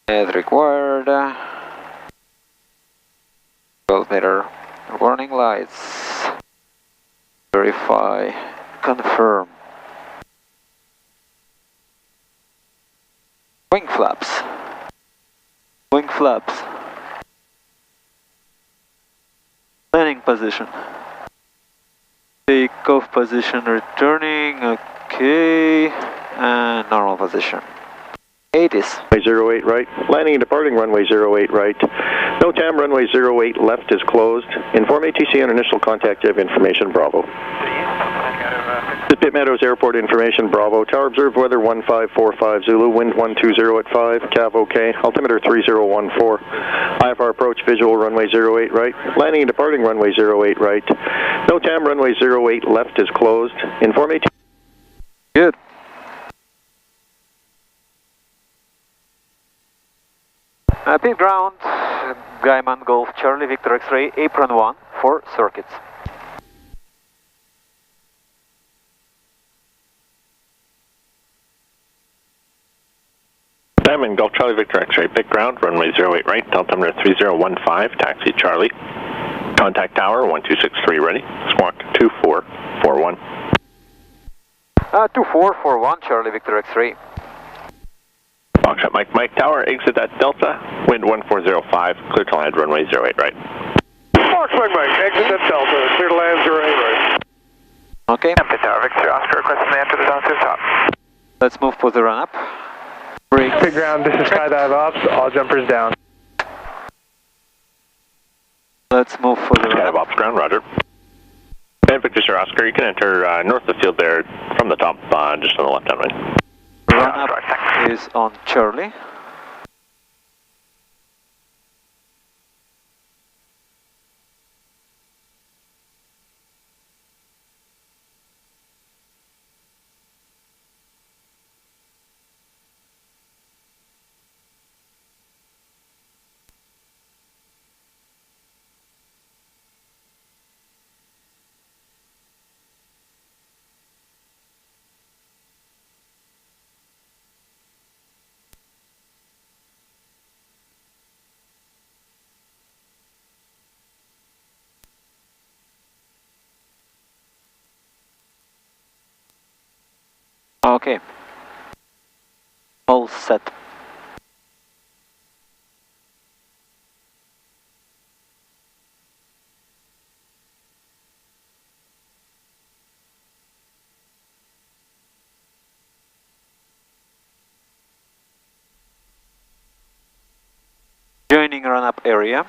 As required. 12 meter warning lights. Verify, confirm. Wing flaps. Wing flaps. Landing position. Takeoff position returning, okay, and normal position. 80s. Runway 08 right, landing and departing runway 08 right. NOTAM runway 08 left is closed. Inform ATC on initial contact of information, Bravo. This is Pitt Meadows Airport information, Bravo. Tower observed weather 1545 Zulu, wind 120 at 5, Cav OK, altimeter 3014. IFR approach visual runway 08 right, landing and departing runway 08 right. NOTAM runway 08 left is closed. Inform ATC. Good. Pit ground, Gaiman Golf Charlie Victor X-ray, apron 1 for circuits. Diamond Golf Charlie Victor X-ray, pit ground, runway 08 right, altimeter 3015, taxi Charlie. Contact tower 1263 ready, squawk 2441. 2441 Charlie Victor X-ray. Foxtrot Mike Tower, exit at Delta, wind 1405, clear to land runway 08 right. Foxtrot Mike, exit at Delta, clear to land 08 right. Okay. Pitt Tower Victor Oscar, requesting to enter the down to the top. Let's move for the run-up. Break. Pit ground, this is skydive ops, all jumpers down. Let's move for the Skydive run-up. ops ground, roger. And Victor Sir Oscar, you can enter north of the field there from the top, just on the left-hand lane. Run-up is on Charlie. Okay. All set. Joining run-up area.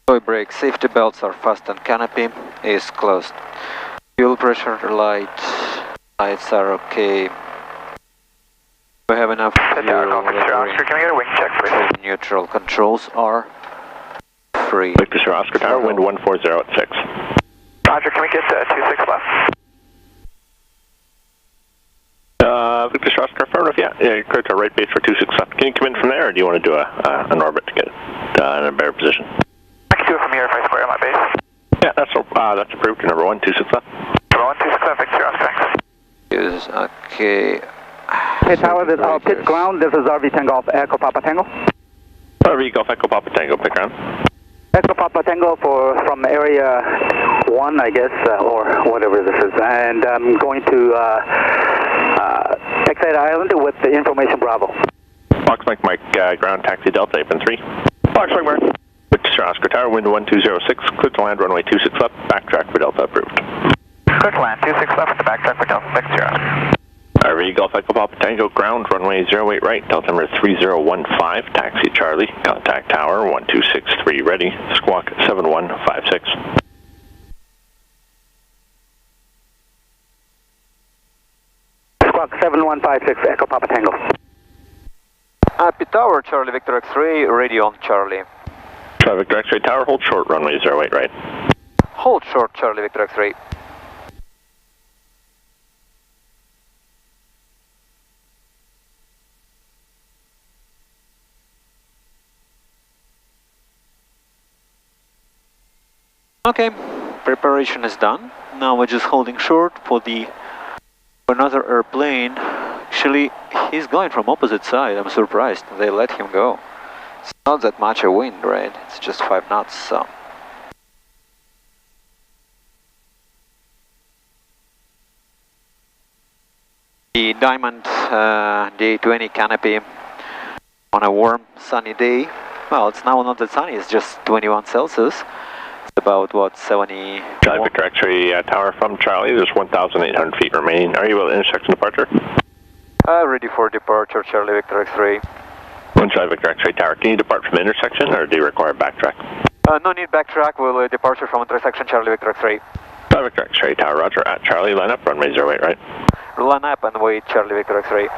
Toy brake, safety belts are fastened, canopy is closed. Fuel pressure lights are okay. We have enough fuel. Oscar, can we get a wing check, please? Neutral controls are free. Victor Sir Oscar Tower, wind 140 at 6. Roger, can we get 26 left? Victor Sir Oscar, affirmative, yeah, clear to right base for 26 left. Can you come in from there, or do you want to do an orbit to get in a better position? I can do it from here if I square on my base. Yeah, that's approved. Number 126 left. Number 126 left, Victor Oscar. Is okay. Pit Tower, this is Pit ground. This is RV Tango Golf Echo Papa Tango. RV Golf Echo Papa Tango, pit ground. Echo Papa Tango from area 1, I guess, or whatever this is, and I'm going to Exit Island with the information Bravo. Fox Mike, ground taxi Delta, apron 3. Fox Mike. Victor Sir Oscar Tower, wind 1206, clear to land runway 26 left, backtrack for Delta approved. Clear to land, 26 left, the backtrack for Delta, Victor Oscar. RV Golf Echo Papa Tango, ground runway 08 right, Delta number 3015, taxi Charlie, contact tower 1263 ready, squawk 7156. Squawk 7156, Echo Papa Tango. Pitt Tower, Charlie Victor X-ray, radio on Charlie. Charlie Victor X-ray tower, hold short runway 08 right. Hold short, Charlie Victor X-ray. Okay, preparation is done. Now we're just holding short for another airplane. Actually, he's going from opposite side. I'm surprised they let him go. It's not that much a wind, right? It's just 5 knots, so. The Diamond DA20 canopy on a warm, sunny day. Well, it's now not that sunny, it's just 21 Celsius. It's about, what, 70... Charlie Victor X-ray tower from Charlie, there's 1,800 feet remaining. Are you at intersection departure? Ready for departure, Charlie Victor X-ray. One Charlie Victor X-ray tower, can you depart from the intersection or do you require backtrack? No need backtrack, we'll departure from intersection, Charlie Victor X-ray. Charlie Victor X-ray tower, roger, at Charlie, line up, runway 08 right. Line up and wait, Charlie Victor X-ray.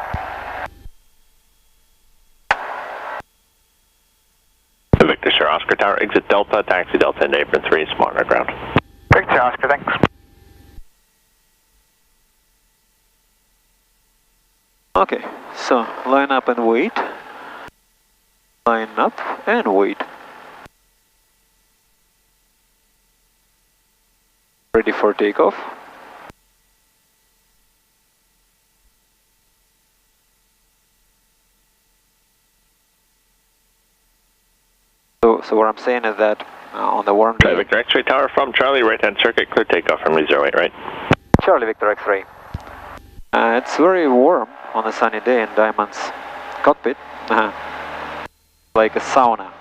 Victor Sir Oscar tower, exit Delta, taxi Delta into apron 3, small on our ground. Victor Oscar, thanks. Okay, so line up and wait. Line up and wait. Ready for takeoff. So what I'm saying is that on the warm day... Charlie Victor X-ray tower from Charlie, right-hand circuit, clear takeoff from 08 right. Charlie Victor X-ray. It's very warm on a sunny day in Diamond's cockpit. Like a sauna.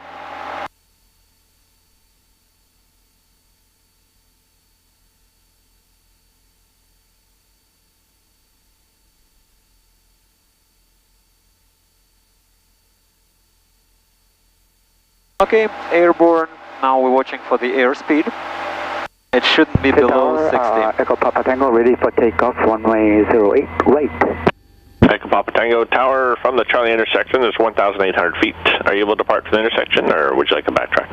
Okay, airborne. Now we're watching for the airspeed. It shouldn't be below 60. Echo Papa Tango, ready for takeoff, runway 08, right. Echo Papa Tango tower from the Charlie intersection, there's 1,800 feet. Are you able to depart from the intersection or would you like a backtrack?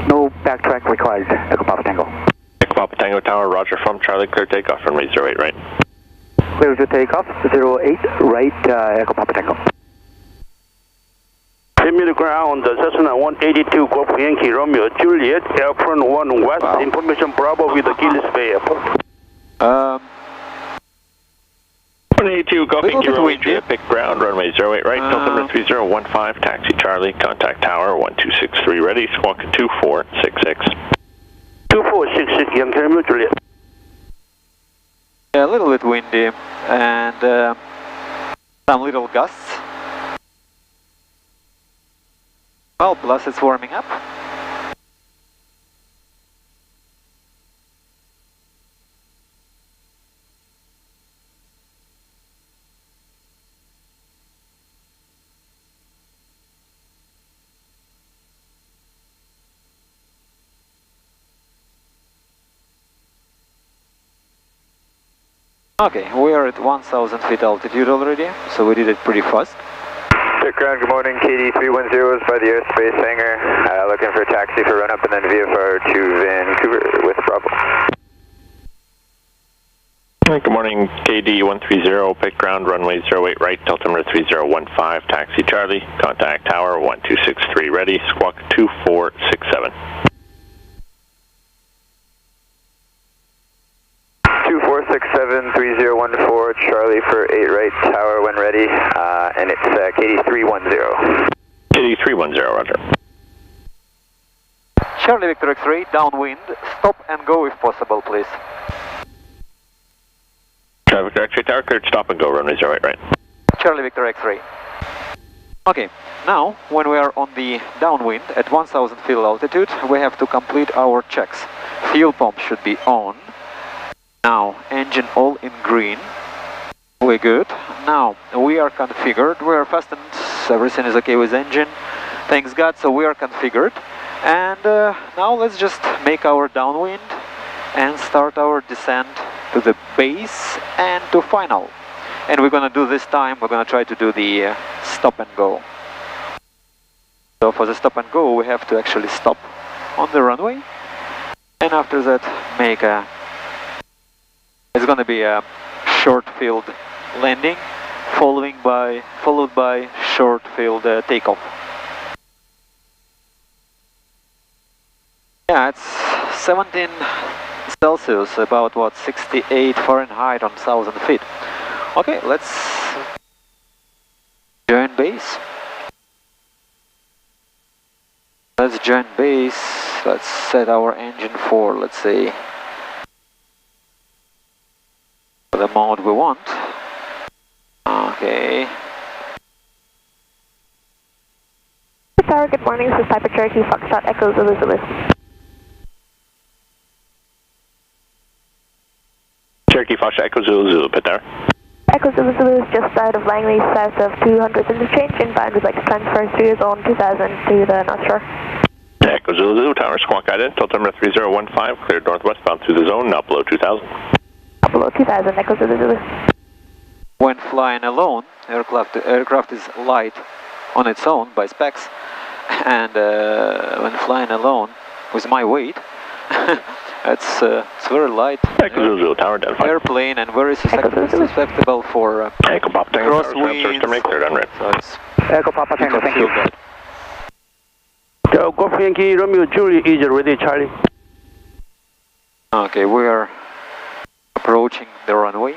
No backtrack required, Echo Papa Tango. Echo Papa Tango tower, roger, from Charlie, clear takeoff from 08 right. Clear to takeoff, 08, right, Echo Papa Tango. Pitt Meadows ground, Cessna 182, Golf Yankee, Romeo, Juliet, Airport 1 West, wow. Information Bravo with the Gillis Bay Airport. 182, Golf Yankee, Romeo, Juliet, pick ground, runway 08 right, altimeter 3015, taxi Charlie, contact tower 1263, ready, squawk 2466. 2466, Yankee, Romeo, Juliet. Yeah, a little bit windy and some little gusts. Well, plus it's warming up. Okay, we are at 1,000 feet altitude already, so we did it pretty fast. Pitt ground, good morning, KD310 is by the airspace hangar, looking for a taxi for run up and then VFR to Vancouver with Bravo. Good morning, KD130, pick ground, runway 08 right, altimeter 3015, taxi Charlie, contact tower 1263, ready, squawk 2467. 2467 3014, Charlie for 8 right, tower when ready, and it's KD310. KD310, roger. Charlie Victor X-ray, downwind, stop and go if possible, please. Charlie Victor X-ray tower, cleared, stop and go, runway 08 right. Charlie Victor X-ray. Okay, now when we are on the downwind at 1,000 feet altitude, we have to complete our checks. Fuel pump should be on. Now, engine all in green. We're good. Now, we are configured. We are fastened. Everything is okay with engine. Thanks God, so we are configured. And now let's just make our downwind and start our descent to the base and to final. And we're gonna do this time, we're gonna try to do the stop and go. So for the stop and go, we have to actually stop on the runway. And after that, make a... It's gonna be a short field landing, followed by short field takeoff. Yeah, it's 17 Celsius, about what, 68 Fahrenheit on 1000 feet. Okay, let's join base. Let's join base. Let's set our engine for, let's say, the mode we want. Okay. Tower, good morning. This is Piper Cherokee Foxtrot Echo Zulu Zulu. Cherokee Foxtrot Echo Zulu Zulu, Pitt Tower. Echo Zulu Zulu is just out of Langley, south of 200th interchange, inbound would like to transfer through zone 2000 to the North Shore. Echo Zulu Zulu, Tower, squawk guided, altimeter 3015, cleared northwestbound through the zone, not below 2000. Not below 2000, Echo Zulu Zulu. When flying alone, aircraft is light on its own by specs, and when flying alone with my weight, it's very light. Echo Zulu Zulu, Tower, identified. Airplane and very susceptible for Echo Papa Tango, crosswinds. cleared en route. So it's Echo Papa Tango, thank you. bad. Golf Yankee Romeo Juliet is ready, Charlie. Okay, we are approaching the runway.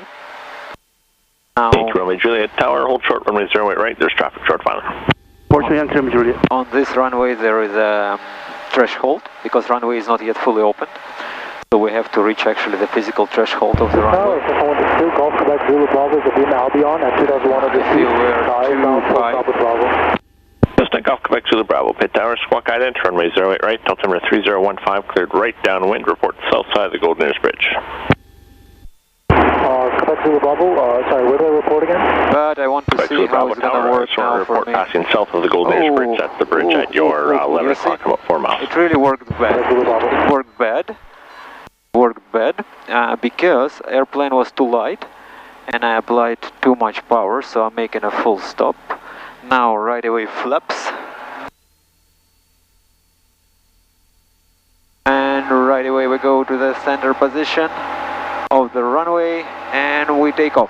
Now, Romeo Juliet, Tower, hold short, runway 08 right, there's traffic short filing. Yankee Romeo Juliet. on this runway there is a threshold, because runway is not yet fully opened. So we have to reach actually the physical threshold of the runway. Golf Quebec Zulu Bravo, the beam Albion at 2001 of the I feel we're 2-5. Just take off Quebec Zulu Bravo, Pitt Tower, squawk ident, runway 08 right, altimeter 3015, cleared right downwind, report south side of the Golden Ears Bridge. Quebec Zulu Bravo, sorry, where do I report again? But I want to Quebec see Zulu how Bravo it's going to Tower, work now for report me. passing south of the Golden Ears Bridge, that's the bridge at your 11 o'clock, about 4 miles. It really worked bad. It worked bad. Because airplane was too light and I applied too much power, so I'm making a full stop. Now right away flaps. And right away we go to the center position of the runway and we take off.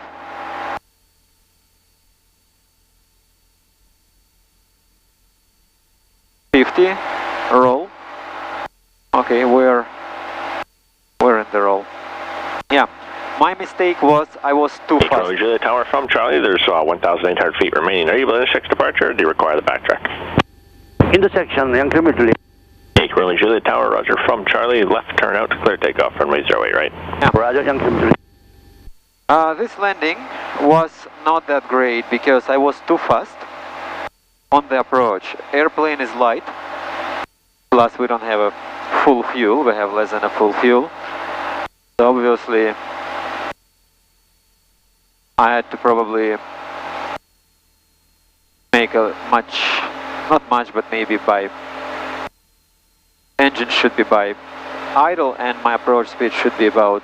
Roll. Okay, we're in the roll. Yeah, my mistake was I was too fast. Charlie Juliet Tower from Charlie, there's 1,800 feet remaining. Are you able to intersect departure or do you require the backtrack? Intersection, Yankee Romeo Juliet. Charlie Juliet Tower, roger, from Charlie, left turn out to clear takeoff, runway 08 right. Yeah. Roger, Yankee Romeo Juliet. This landing was not that great because I was too fast on the approach. Airplane is light, plus we don't have a full fuel, we have less than a full fuel. So obviously I had to probably make a not much, but maybe by engine should be by idle and my approach speed should be about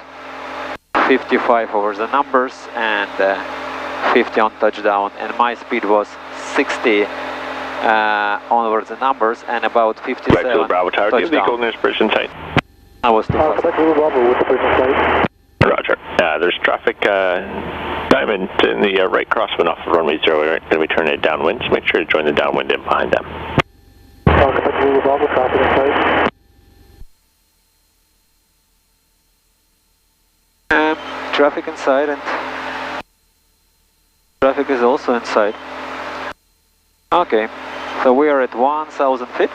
55 over the numbers and 50 on touchdown, and my speed was 60 over the numbers and about 57 Bravo Tower, do you have the touchdown. Golden Ears Bridge in sight? I was too fast. Quebec Zulu Bravo with the bridge in sight. Roger. There's traffic diamond in the right crosswind off of runway 08 right, going to be turning it downwind, so make sure to join the downwind in behind them. Quebec Zulu Bravo, traffic in sight. Traffic inside and traffic is also inside. Okay, so we are at 1,000 feet.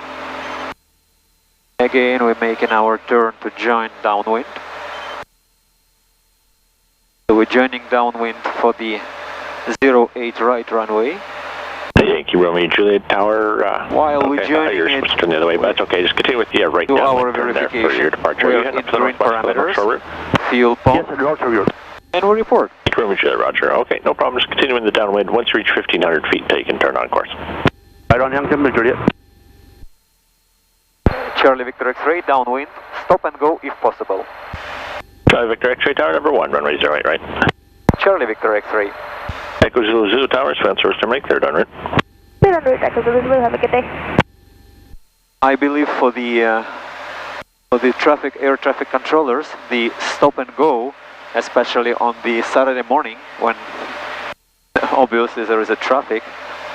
Again, we're making our turn to join downwind. So we're joining downwind for the 08 right runway. Yankee Romeo Juliet Tower. While we're joining you're it, supposed to turn the other way, but that's okay. Just continue with the right do downwind our turn there for your verification. departure. We're You head up to the entering northwest parameters, shore route. fuel pump, Yes, Roger. and we report. Yankee Romeo Juliet, roger. Okay, no problem. Just continue in the downwind. Once you reach 1,500 feet, until you can turn on course. Right on, Yankee Romeo Juliet. Charlie Victor X-ray, downwind, stop and go if possible. Charlie Victor X-ray Tower, number 1, runway 08 right. Charlie Victor X-ray. Echo Zulu Zulu Tower, Sven Source to make, cleared en route. Clear en route, Echo Zulu Zulu, have a good day. I believe for the air traffic controllers, the stop and go, especially on the Saturday morning when obviously there is a traffic,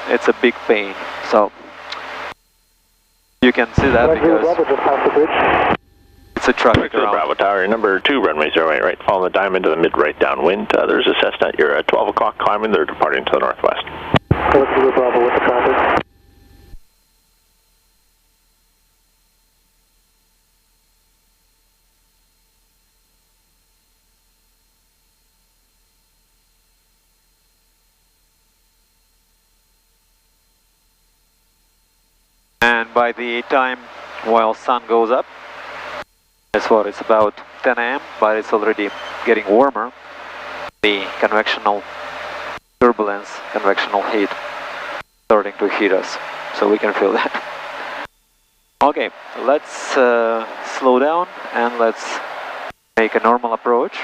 it's a big pain. So you can see that because It's a traffic around. Bravo Tower, number 2, runway 08 right, following the diamond to the mid-right downwind. There's a Cessna at your 12 o'clock climbing, they're departing to the northwest. Kilo Bravo with the traffic. And by the time while sun goes up, that's what it's about 10 a.m., but it's already getting warmer. The convectional turbulence, convectional heat starting to hit us, so we can feel that. Okay, let's slow down and let's make a normal approach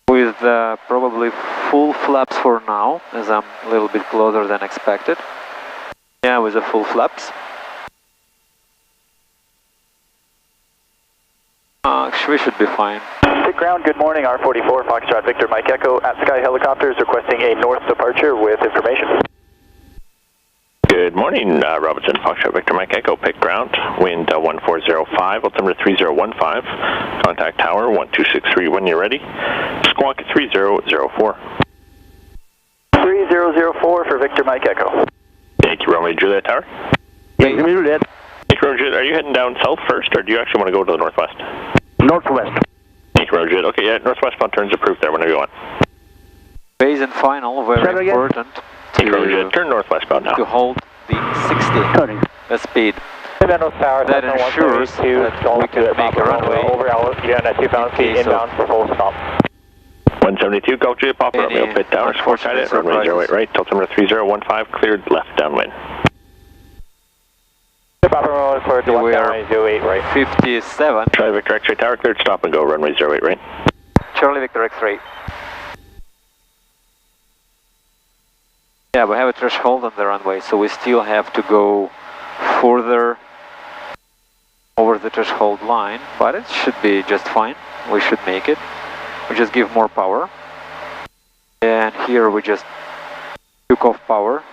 with probably full flaps for now, as I'm a little bit closer than expected. Yeah, with the full flaps. We should be fine. Pitt ground, good morning, R44, Foxtrot Victor Mike Echo at Sky Helicopters requesting a north departure with information. Good morning, Robinson, Foxtrot Victor Mike Echo, Pitt ground, wind 1405, altimeter 3015, contact tower 1263 when you're ready, squawk 3004. 3004 for Victor Mike Echo. Thank you, Romeo Juliet Tower. Thank you, Juliet. Thank you, Romeo Juliet. Are you heading down south first, or do you actually want to go to the northwest? Northwest. Thank you, Romeo Juliet. Okay, yeah, northwestbound turns approved there whenever you want. Base and final, very important. Thank you, Romeo Juliet. Turn northwestbound now. To hold the 60, the speed. That ensures that we can make a runway over altitude at 2,000 feet inbound for full stop. 172, Gulf Juliet, Papa Romeo, Pitt Tower, squawk at runway 08 right, altimeter 3015, cleared left downwind. Papa Romeo for We are 08 right. 57. Charlie Victor X-ray Tower, cleared stop and go, runway 08 right. Charlie Victor X-ray. Yeah, we have a threshold on the runway, so we still have to go further over the threshold line, but it should be just fine. We should make it. We just give more power. And here we just took off power.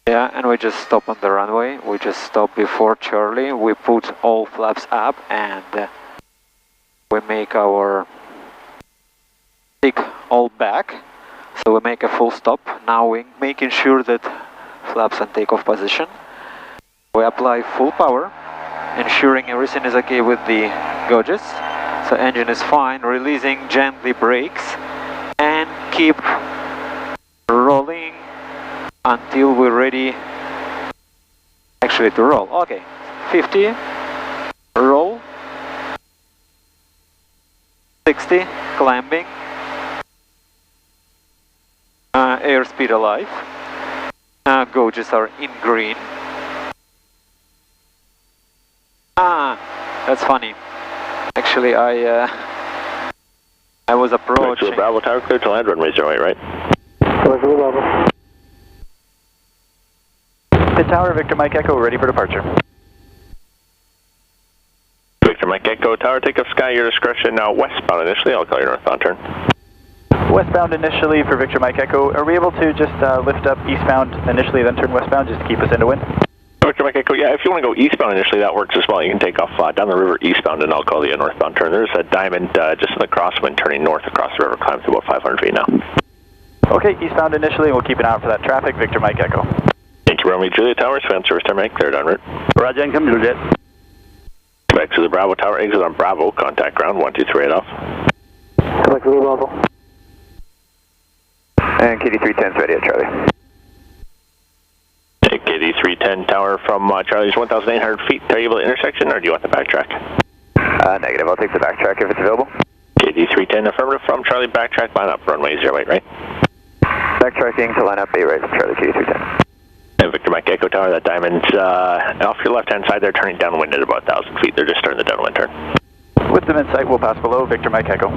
Yeah, and we just stop on the runway. We just stop before Charlie. We put all flaps up and we make our stick all back. So we make a full stop. Now we're making sure that flaps and takeoff position. We apply full power, ensuring everything is okay with the gauges. So engine is fine, releasing gently brakes and keep rolling until we're ready actually to roll. Okay, 50, roll, 60, climbing, airspeed alive, gauges are in green. That's funny. Actually, I was approaching. Bravo Tower, clear to land, runway 08 right. Pitt Tower, Victor Mike Echo, ready for departure. Victor Mike Echo Tower, take up Sky, your discretion. Now westbound initially, I'll call you northbound turn. Westbound initially for Victor Mike Echo. Are we able to just lift up eastbound initially, then turn westbound just to keep us into wind? Victor Mike Echo, yeah, if you want to go eastbound initially, that works as well. You can take off down the river eastbound, and I'll call you a northbound turn. There's a diamond just in the crosswind turning north across the river, climbs to about 500 feet now. Okay, eastbound initially, we'll keep an eye out for that traffic. Victor Mike Echo. Thank you, Romeo Juliet Tower, fan service terminate, cleared en route. Roger, and come Juliet. Back to the Bravo Tower, exit on Bravo, contact ground, 123 off. Select Bravo. And KD310's ready at Charlie. Take KD310 Tower from Charlie's 1,800 feet. Are you able to intersection, or do you want the backtrack? Negative, I'll take the backtrack if it's available. KD310 affirmative from Charlie, backtrack, line up, runway 08 right. Backtracking to line up 8 right from Charlie, KD310. And Victor Mike Echo Tower, that diamond's off your left-hand side, they're turning downwind at about 1,000 feet. They're just starting the downwind turn. With them in sight, we'll pass below. Victor Mike Echo.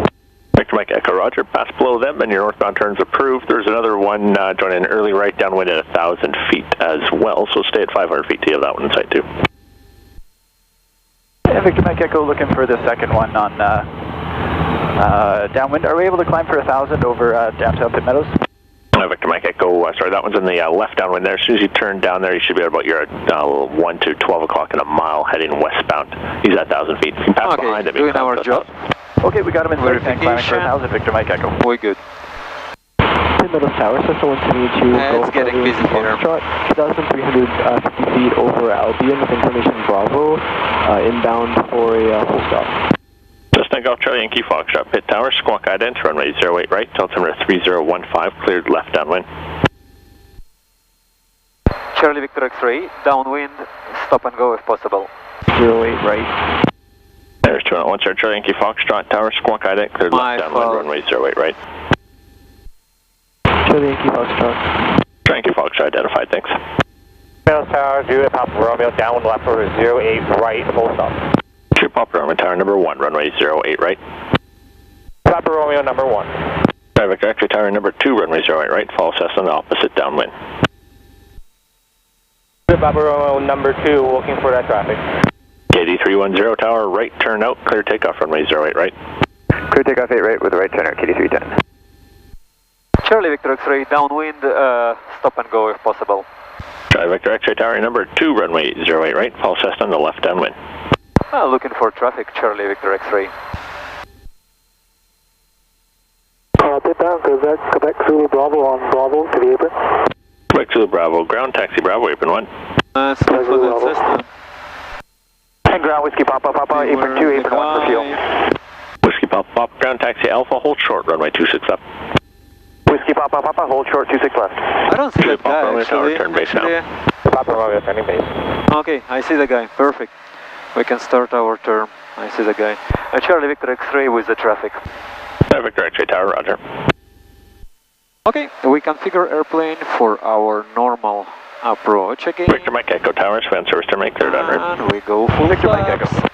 Victor Mike Echo, roger. Pass below them, and your northbound turn's approved. There's another one joining early right downwind at 1,000 feet as well, so stay at 500 feet till you have that one in sight too. And Victor Mike Echo looking for the second one on downwind. Are we able to climb for 1,000 over downtown Pitt Meadows? Victor Mike Echo. sorry, that one's in the left downwind there. As soon as you turn down there, you should be about your 1 to 12 o'clock in a mile heading westbound. He's at 1,000 feet. You can pass behind him. Doing our job. Okay, we got him in verification. Climbing for 1,000, Victor Mike Echo. We're good. Pitt Meadows Tower, Cessna 172. It's getting busy here. 2,350 feet over Albion with information Bravo, inbound for a full stop. Cessna Golf Charlie Yankee Foxtrot, Pitt Tower, squawk ident, runway 08 right, altimeter 3015, cleared left downwind. Charlie Victor X-ray, downwind, stop and go if possible. 08 right. There's 201, sir, Charlie Yankee Foxtrot, Tower, squawk ident, cleared left downwind, runway 08 right. Charlie Yankee Foxtrot. Charlie Yankee Foxtrot identified, thanks. Meadows Tower, Juliet Papa Romeo, downwind left order 08 right, full stop. True Papa Romeo Tower number 1, runway 08 right. Papa Romeo number 1. Charlie Victor X-ray Tower number 2, runway 08 right, follow Cessna opposite downwind. Papa Romeo number 2, looking for that traffic. KD310 Tower, right turn out, clear takeoff, runway 08 right. Clear takeoff 8 right with the right turn out, KD310. Charlie Victor X-ray, downwind, stop and go if possible. Charlie Victor X-ray Tower number 2, runway 08 right, follow Cessna on the left downwind. Looking for traffic, Charlie Victor X-ray. Pitt down, Quebec Zulu Bravo on Bravo to the apron. Quebec Zulu Bravo, ground taxi Bravo, apron 1. Still for that Cessna. And ground Whiskey Papa, apron 2, apron 1 for fuel. Whiskey Papa, ground taxi Alpha, hold short, runway 26 left. Whiskey Papa, hold short, 26 left. I don't see that guy, actually. Turn base now. Papa Romeo, turning base. Okay, I see the guy, perfect. We can start our turn. I see the guy. Charlie Victor X-ray with the traffic. Charlie Victor X-ray Tower, roger. Okay, we configure airplane for our normal approach again. Victor Mike Echo Tower, span service to make third en route. And we go full Victor Mike flaps. Echo.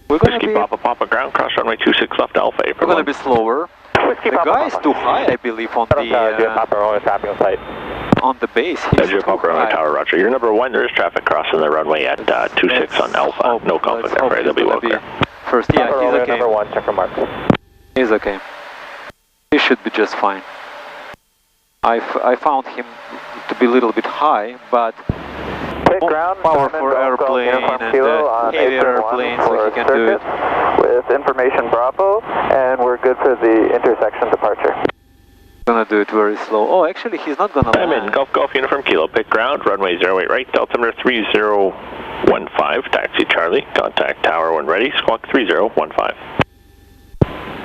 We're gonna Whiskey be, Papa ground, cross runway 26 left Alpha, we're apron gonna 1. be slower. Whiskey The guy is too high, I believe, on Papa Romeo, traffic on site. on the base. He's too Papa Romeo high. Tower, roger. You're number 1, there is traffic crossing the runway at 26 on Alpha. No conflict there, they'll be well clear. First, yeah, Papa he's Romeo okay. number 1, check for marks. He's okay. He should be just fine. I found him to be a little bit high, but Ground, powerful airplane and heavy airplane, so he can do it. With information Bravo, and we're good for the intersection departure. Gonna do it very slow. Oh, actually, he's not gonna I'm in, land. Golf Uniform Kilo, pick ground, runway 08 right, altimeter 3015, taxi Charlie, contact tower when ready, squawk 3015.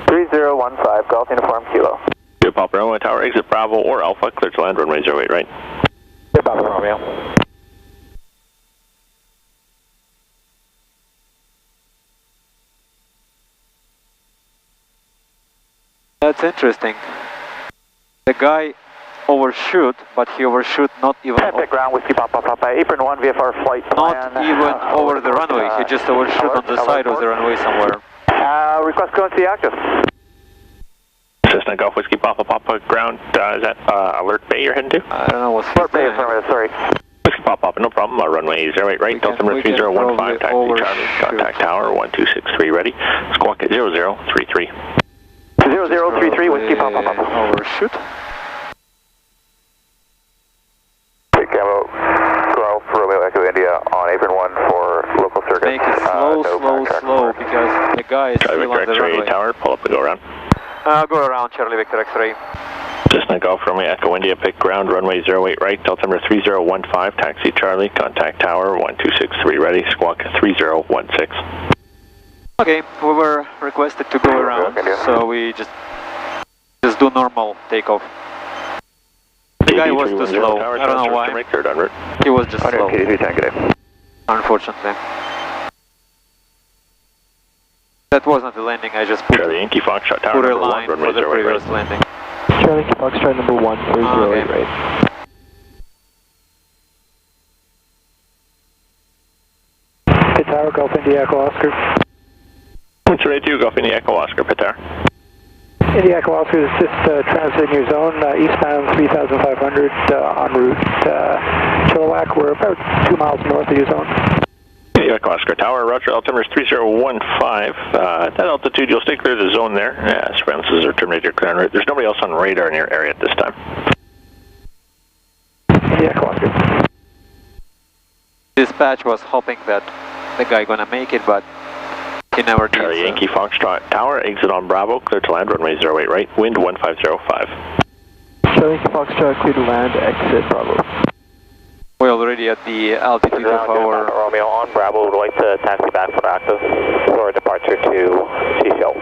3015, Golf Uniform Kilo. Good Papa Romeo Tower, exit Bravo or Alpha, clear to land, runway 08 right. Good Papa Romeo. That's interesting. The guy overshoot, but he overshoot not even Pitt ground, Whiskey Papa, apron 1 VFR flight plan. not even over the runway. He just overshoot on the side of the runway somewhere. Request currency active. Cessna Golf Whiskey Papa ground, is that Alert Bay you're heading to? I don't know what's Alert Bay, sorry. Whiskey Papa, no problem, runway 08 right, altimeter 3015, taxi Charlie, contact tower 1263 ready, squawk at 0033. 0033, Whiskey Papa. Overshoot. Golf Romeo Echo India on apron 1 for local circuit. Make it slow, because the guy is Charlie still on Victor the X-ray runway. Tower, pull up and go around. Go around, Charlie Victor X-ray. Cessna Golf Romeo Echo India, pick ground, runway 08 right, altimeter 3015, taxi Charlie, contact tower 1263 ready, squawk 3016. Okay, we were requested to go around, so we just do normal takeoff. The guy was too slow. I don't know why. He was just slow. Unfortunately. That wasn't the landing, I just put Yankee Foxtrot Tower a number 1, line runway for the 08 previous right. landing. Charlie Foxtrot number 1 for 08 right. Pitt Tower, Golf India Echo Oscar. What's right to Golf India Echo Oscar, Pitt Tower. India Echo Oscar is just transiting your zone, eastbound 3,500 en route Chilliwack. We're about 2 miles north of your zone. India Echo Oscar Tower, roger, altimeter is 3015. At that altitude, you'll stay clear of the zone there. Yeah, surveillances are terminated, clear en route. There's nobody else on radar in your area at this time. India Echo Oscar. Dispatch was hoping that the guy gonna make it, but he never did. Charlie Yankee Foxtrot Tower, exit on Bravo, clear to land, runway 08 right, wind 1505. Charlie Yankee Foxtrot, clear to land, exit Bravo. We're already at the altitude of our... Romeo on Bravo, would like to taxi back for active for departure to Seashell.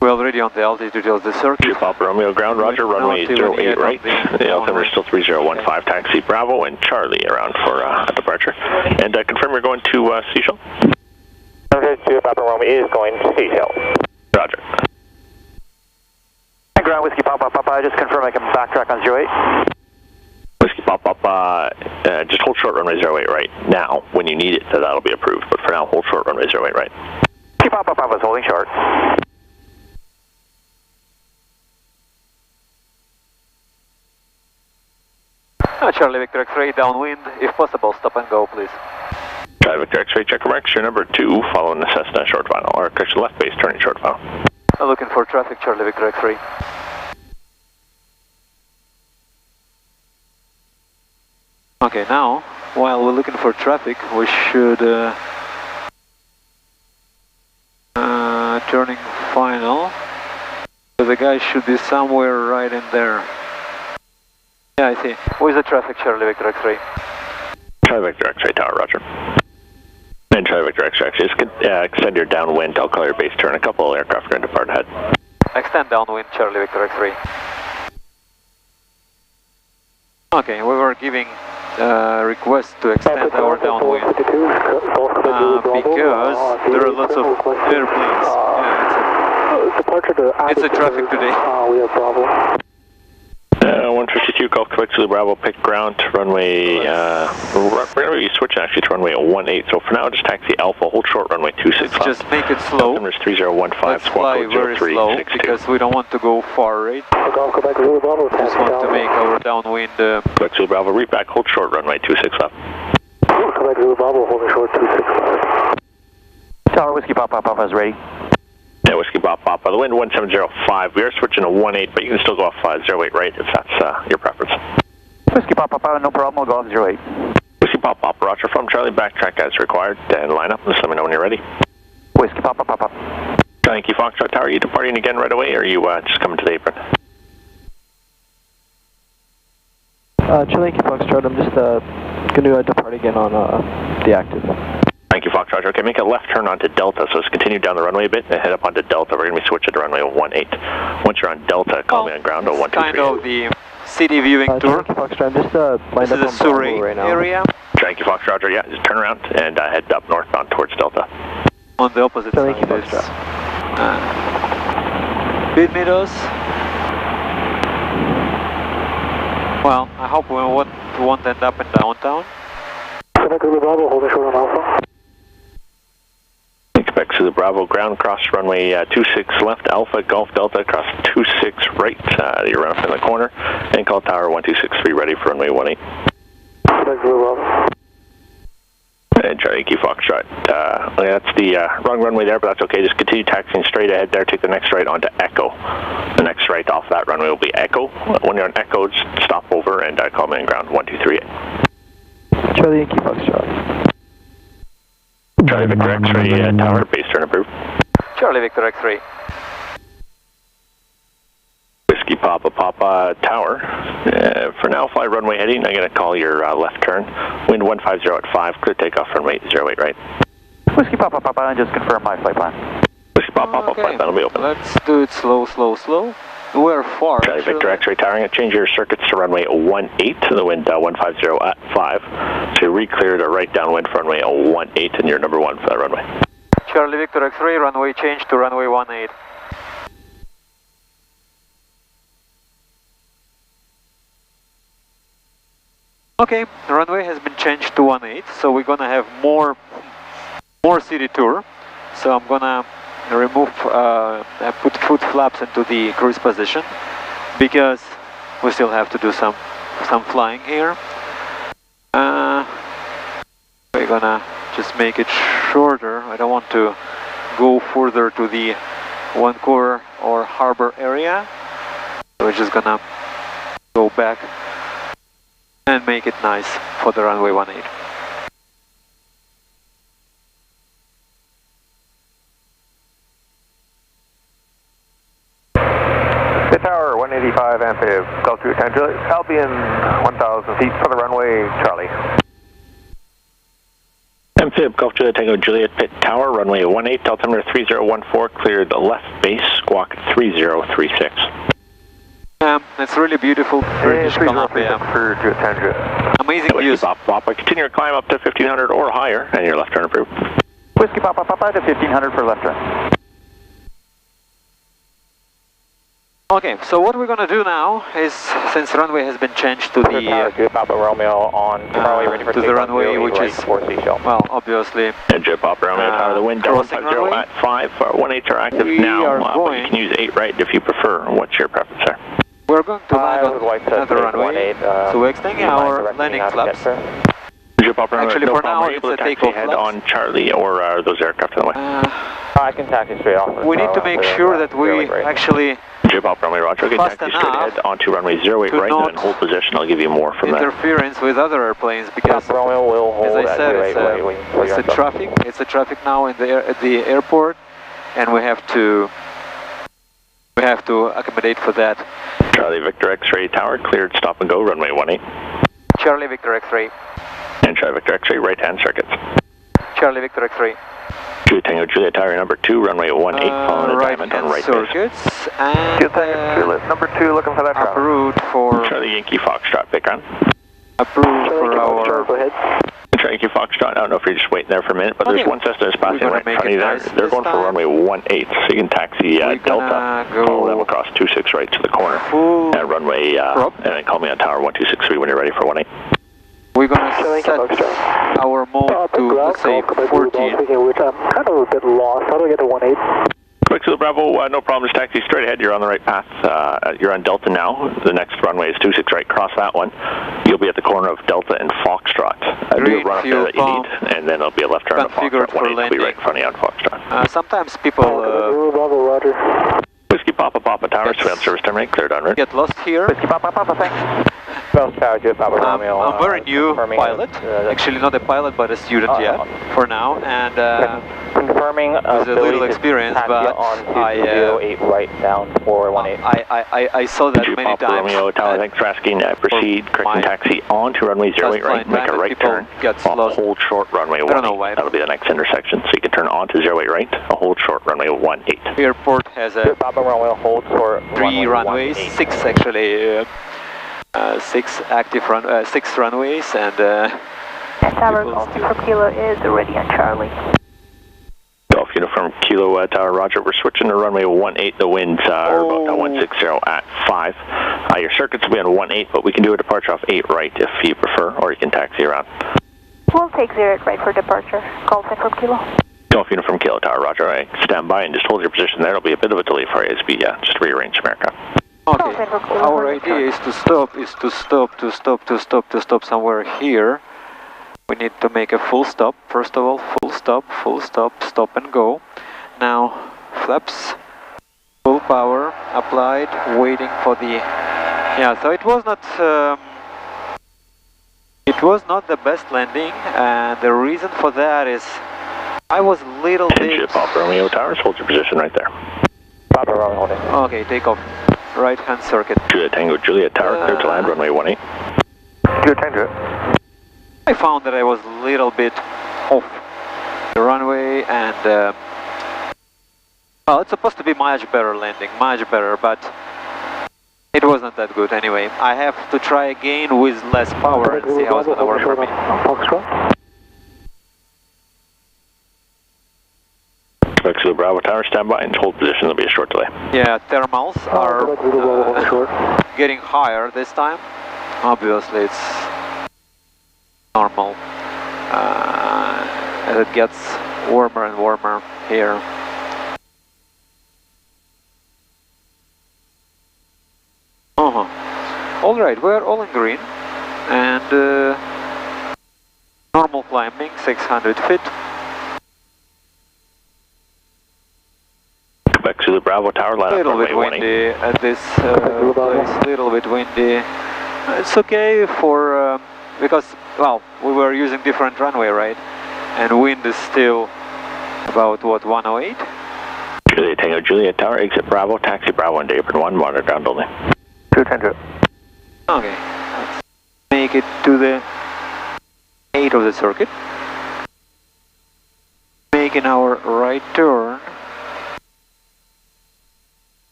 We're already on the altitude of the circuit. Papa Romeo ground, roger, runway 08 right. The altimeter is still 3015, taxi Bravo and Charlie around for departure. And confirm you're going to Seashell? Okay, 2 Papa Romeo is going to Seashell. Roger. Ground Whiskey Papa Papa, just confirm I can backtrack on 08. Whiskey Papa, just hold short runway 08 right now. When you need it, that'll be approved. But for now, hold short runway 08 right. Whiskey Papa Papa's holding short. Charlie Victor X-ray, downwind. If possible, stop and go, please. Charlie Victor X-ray, check correct. Your number 2, following the Cessna short final. Or correction, left base, turning short final. I'm looking for traffic, Charlie Victor X-ray. Okay, now, while we're looking for traffic, we should turning final. So the guy should be somewhere right in there. Yeah, I see. Where's the traffic, Charlie Victor X-ray? Charlie Victor X-ray tower, roger. And Charlie Victor X-ray, just extend your downwind. I'll call your base turn. A couple of aircraft are going to depart ahead. Extend downwind, Charlie Victor X-ray. Okay, we were giving request to extend our downwind because there are lots of airplanes. Yeah, it's a traffic today. We have Bravo. 152 Gulf Quebec to the Bravo, pick ground, runway, we're going to be switching actually to runway 18, so for now just taxi Alpha, hold short runway 26 left. Just make it slow. Altimeter 3015, Let's fly very slow because we don't want to go far, right? Quebec to Bravo. Just want to make our downwind. Quebec to the Bravo, read back, hold short runway 26 left. Quebec to Bravo, holding short 26 left. Tower Whiskey Papa Papa is ready. Yeah, Whiskey Papa, the wind 1705. We are switching to 18, but you can still go off 08 right if that's your preference. Whiskey Papa Papa, no problem, we'll go off 08. Whiskey Papa, roger, from Charlie, backtrack as required, and line up, just let me know when you're ready. Whiskey Papa Papa. Thank you, Foxtrot Tower, are you departing again right away, or are you just coming to the apron? Charlie Yankee Foxtrot, I'm just going to depart again on the active. Thank you, Foxtrot. Okay, make a left turn onto Delta, so let's continue down the runway a bit and head up onto Delta. We're going to be switching to runway 18. Once you're on Delta, call me on ground on 123. Kind of the city viewing tour. Foxtrot, I'm just lined up on Surrey right now. area. Thank you, Foxtrot. Yeah, just turn around and head up northbound towards Delta. On the opposite side is Pitt Meadows. Well, I hope we won't end up in downtown. Quebec to Bravo, holding short on Alpha. Quebec to the Bravo, ground cross runway 26 left, Alpha, Golf Delta, cross 26 right, you run up in the corner, and call tower 1263 ready for runway 18. Quebec to Bravo. And Charlie Yankee Foxtrot, that's the wrong runway there, but that's okay, just continue taxiing straight ahead there, take the next right onto Echo. The next right off that runway will be Echo. When you're on Echo, just stop over and call me on ground 1238. Charlie Yankee Foxtrot. Charlie Victor X-ray tower, base turn approved. Charlie Victor X-ray. Whiskey Papa Papa tower. For now, fly runway heading. I'm going to call your left turn. Wind 150 at 5, clear takeoff runway 08 right. Whiskey Papa Papa, and just confirm my flight plan. Whiskey Papa Papa, flight plan will be open. Let's do it slow, slow, slow. We're far. Charlie Victor X-ray towering. Change your circuits to runway 18 to the wind 150 at 5. So you re-cleared a right downwind for runway 18 and you're number 1 for that runway. Charlie Victor X-ray, runway change to runway 18. Okay, the runway has been changed to 18, so we're gonna have more city tour. So I'm gonna remove, put foot flaps into the cruise position because we still have to do some flying here. We're gonna just make it shorter. I don't want to go further to the Vancouver or harbor area. So we're just gonna go back and make it nice for the runway 18. Pitt Tower 185 Amphib, Gulf 210 Juliet, Albion 1,000 feet for the runway Charlie. Amphib, Gulf Juliet Tango Juliet, Pitt Tower, runway 18, altimeter 3014, cleared left base, squawk 3036. It's really beautiful British Columbia. For Juliet 10 Juliet. Amazing views. Papa, continue your climb up to 1500 or higher, and your left turn approved. Whiskey Papa to 1500 for left turn. Okay, so what we're gonna do now is, since runway has been changed to the Papa Romeo on Charlie, ready for to the runway, which is well, obviously. And Jet Papa Romeo Tower, the wind down 50 at 5. 18 are active now, but you can use 8 right if you prefer. What's your preference there? We're going to land on another runway, so we're extending our landing flaps. Actually, for now, it's a takeoff head on Charlie, or are those aircraft in the way? I can taxi straight off. We need to make sure that we actually J-Pop runway Roger, okay, taxi straight ahead onto runway 08 right and hold position. I'll give you more from interference with other airplanes, because as I said, it's a traffic now in at the airport, and we have to accommodate for that. Charlie Victor X-ray Tower cleared, stop and go, runway 18. Charlie Victor X-ray. And Charlie Victor X-ray right hand circuits. Charlie Victor X-ray. Juliet Tango Juliet Tower number 2, runway 18, following right diamond on right circuits, base. and Juliet number 2 looking for that up route for Charlie Yankee Foxtrot, pick on. Approved for our Charlie Yankee Foxtrot, I don't know if you're just waiting there for a minute, but there's one Cessna that's passing right in front of you there. They're going for runway 18, so you can taxi Delta, follow them across 26 right to the corner, and runway, and then call me on tower 1263 when you're ready for 18. We're going to set our mode to, let's say, 14. Which I'm kind of a bit lost. How do I get to 18? Quick to the Bravo, no problem, just taxi straight ahead, you're on the right path. You're on Delta now, the next runway is 26 right, cross that one. You'll be at the corner of Delta and Foxtrot. Do a run up there that you need, and then it'll be a left turn to Foxtrot, 18 will be right in front of you on Foxtrot. Sometimes people... Whiskey Papa Tower, surveillance service terminate, cleared en route. Get lost here. Whiskey Papa, thanks. I'm very new pilot, actually not a pilot but a student yet, for now, and confirming with a little experience, but I saw that many times. Romeo Tower, thanks for asking. Proceed, correction taxi on to runway 08 right, make a right turn, hold short runway 18. That'll be the next intersection, so you can turn on to 08 right, a hold short runway 18. Airport has a Papa Romeo hold for 3 runways, 6 actually. 6 active 6 runways, and Tower Golf for Kilo is already on Charlie. Golf Uniform Kilo Tower Roger, we're switching to runway 18, the winds are about 160 at 5. Your circuits will be on 18, but we can do a departure off 8 right if you prefer, or you can taxi around. We'll take 08 right for departure. Golf Uniform Kilo. Golf Uniform Kilo Tower Roger, stand by and just hold your position there. It'll be a bit of a delay for you, just rearrange America. Okay, our idea is to stop somewhere here. We need to make a full stop, first of all, full stop, stop and go. Now, flaps, full power, applied, waiting for the... Yeah, so it was not the best landing, and the reason for that is I was a little bit... Papa Romeo Towers, hold your position right there. Papa Romeo holding. Okay, take off. Right hand circuit. Juliet Tango Juliet Tower, clear to land, runway 18. Juliet Tango. I found that I was a little bit off the runway, and well, it's supposed to be much better landing, much better, but it wasn't that good anyway. I have to try again with less power and see how it's going to work for me. Back to the Bravo Tower, stand by and hold position, there'll be a short delay. Yeah, thermals are getting higher this time. Obviously it's normal as it gets warmer and warmer here. Alright, we're all in green, and normal climbing, 600 feet. Back to the Bravo Tower, line up runway 18. A little bit windy at this place, little bit windy. It's okay for, because, well, we were using different runway, right? And wind is still about, what, 108? Juliet Tango, Juliet Tower, exit Bravo, taxi Bravo into apron 1, monitor ground only. 210. Okay, let's make it to the 8 of the circuit. Making our right turn.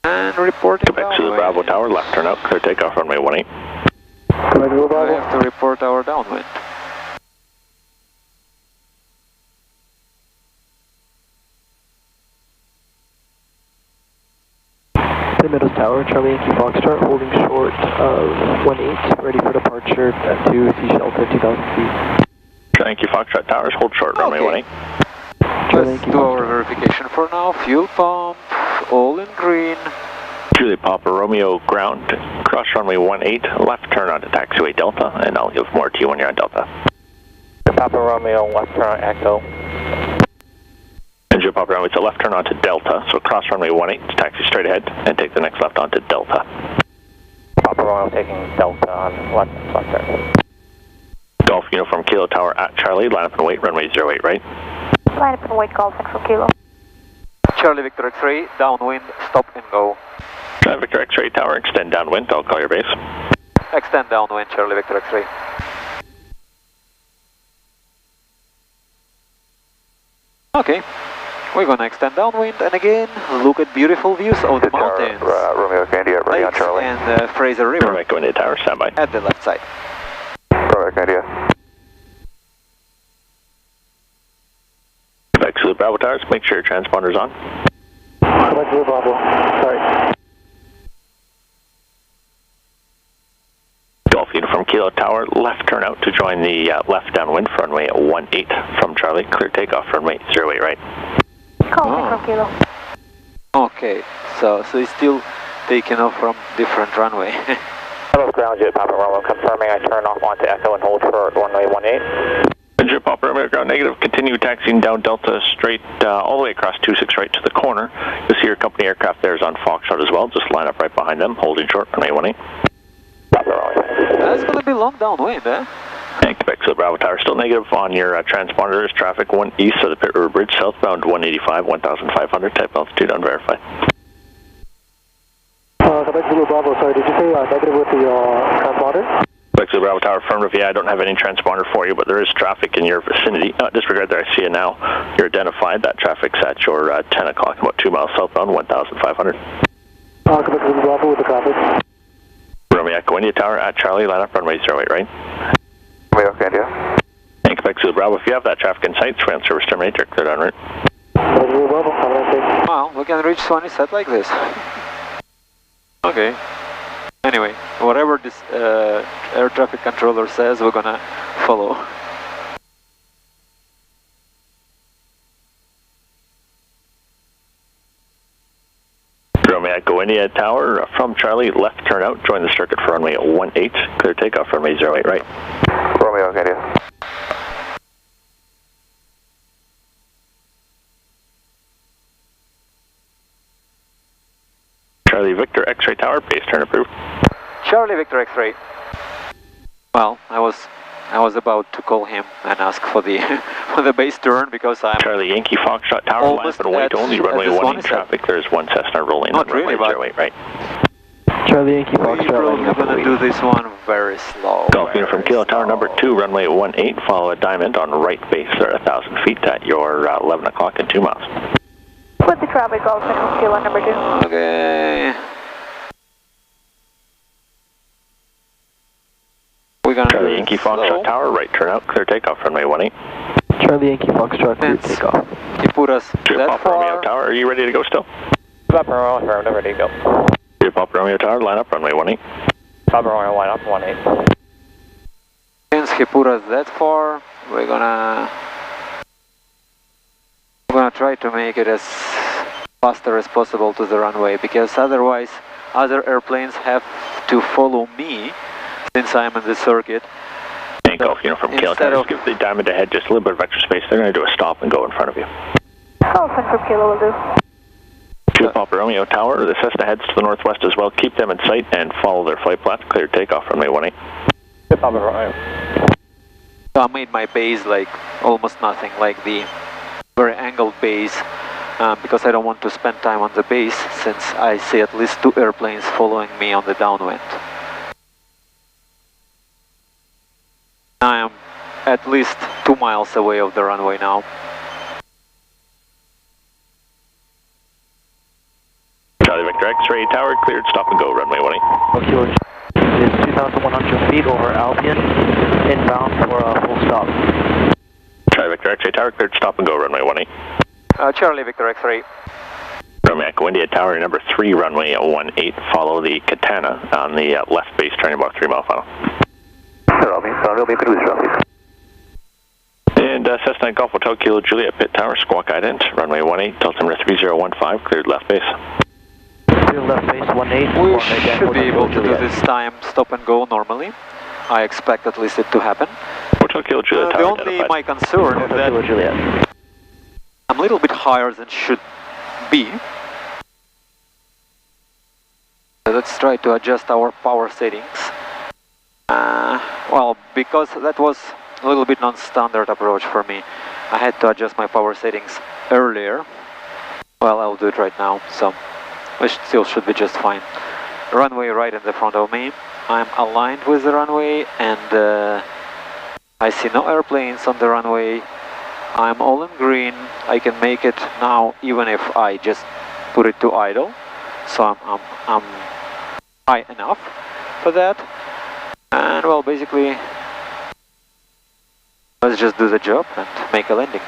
And reporting Back to the Bravo Tower, left turn out, clear takeoff runway 18. We have to report our downwind. Pitt Meadows Tower, Charlie Yankee Foxtrot, holding short of 18, ready for departure to Sea Shelter, 2,000 feet. Charlie Yankee Foxtrot Towers, hold short, runway 18. Let's do our verification for now. Fuel pump, all in green. Juliet Papa Romeo ground, cross runway 18, left turn onto taxiway Delta, and I'll give more to you when you're on Delta. Papa Romeo, left turn Echo. And Juliet Papa Romeo, it's a left turn onto Delta, so cross runway 18, taxi straight ahead, and take the next left onto Delta. Papa Romeo taking Delta on left turn. Golf Uniform Kilo Tower at Charlie, line up and wait, runway 08 right. Line up and wait, Golf Central Kilo. Charlie Victor X-ray, downwind, stop and go. Charlie Victor X-ray Tower, extend downwind, I'll call your base. Extend downwind, Charlie Victor X-ray. Okay, we're gonna extend downwind and again look at beautiful views of the mountains. Romeo Candia, ready on Charlie. And Fraser River. Romeo Candia Tower, standby. At the left side. Romeo Candia. Back to the Bravo Towers, make sure your transponder's on. Back to the Bravo, sorry. Golf Uniform Kilo Tower, left turn out to join the left downwind for runway 18 from Charlie, clear takeoff runway 08 right. Golf Central Kilo. Okay, so it's still taking off from different runway. Hello, ground jet, Papa Romeo, confirming I turn off onto Echo and hold for runway 18. Jet Papa Romeo, ground negative, continue taxiing down Delta straight all the way across 26 right to the corner. You'll see your company aircraft there is on Foxtrot as well, just line up right behind them, holding short, runway 18. That's gonna be long downwind, eh? And Quebec to the Bravo Tower, still negative on your transponders, traffic 1 east of the Pitt River Bridge, southbound 185, 1,500, type altitude unverified. Quebec to the Bravo, sorry, did you say negative with the transponder? Quebec to the Bravo Tower, affirmative, yeah, I don't have any transponder for you, but there is traffic in your vicinity. Disregard that, I see you now. You're identified, that traffic's at your 10 o'clock, about 2 miles southbound, 1,500. Quebec to the Bravo with the traffic. Romeo Echo India Tower at Charlie, line up runway 08 right. Romeo Candia. And Quebec to the Bravo, if you have that traffic in sight, swing on service terminator, clear down route. Wow, we can reach Swanee set like this. Okay. Anyway, whatever this air traffic controller says, we're gonna follow. Romeo Echo India Tower from Charlie, left turn out, join the circuit for runway 18, clear takeoff runway 08 right. Romeo Candia. Charlie Victor X-ray Tower, base turn approved. Charlie Victor X-ray. Well, I was about to call him and ask for the for the base turn because I'm Charlie Yankee Foxtrot Tower, line up and wait only, runway 18 traffic, there's one Cessna rolling on runway 08 right. Charlie Yankee Foxtrot. We're probably gonna do this one very slow. Golf Uniform Kilo Tower number 2, runway 18, follow a diamond on right base there, 1,000 feet at your 11 o'clock and 2 miles. With the traffic, Golf Central Kilo number 2. Okay. We're gonna Charlie Yankee Foxtrot Tower, right turn out, clear takeoff runway 18. Charlie Yankee Foxtrot, clear takeoff. You put us that far. Romeo Tower, are you ready to go still? Papa Romeo, affirmative, ready to go. Papa Romeo Tower, line up runway 18. Papa Romeo, line up 18. Since he put us that far, we're gonna try to make it as faster as possible to the runway, because otherwise other airplanes have to follow me since I'm in the circuit. And Golf Uniform Kilo Tower, just give the diamond ahead just a little bit of extra space. They're going to do a stop and go in front of you. Golf Central Kilo will do. To Papa Romeo Tower, the Cessna heads to the northwest as well. Keep them in sight and follow their flight path. Clear takeoff, runway 18. Papa Romeo. So I made my base like almost nothing, like the very angled base, because I don't want to spend time on the base since I see at least 2 airplanes following me on the downwind. I am at least 2 miles away of the runway now. Charlie Victor X-ray tower cleared, stop and go, runway 18. Okay, it is 2,100 feet over Albion, inbound for a full stop. Charlie Victor X-ray tower cleared, stop and go, runway 18. Charlie Victor X-ray. Romeo Echo India Tower number 3, runway 18, follow the Katana on the left base, turning about 3 mile final. And Cessna Golf Hotel Kilo Juliet Pitt Tower, squawk ident, runway 18, altimeter 3015, cleared left base. Cleared left base 18. We should be able to do this time stop and go normally. I expect at least it to happen. Hotel Kilo Juliet Tower the only my concern is that I'm a little bit higher than should be. Let's try to adjust our power settings. Well, because that was a little bit non-standard approach for me. I had to adjust my power settings earlier. Well, I'll do it right now, so it still should be just fine. Runway right in the front of me. I'm aligned with the runway and I see no airplanes on the runway. I'm all in green. I can make it now even if I just put it to idle. So I'm high enough for that. And well, basically, let's just do the job and make a landing.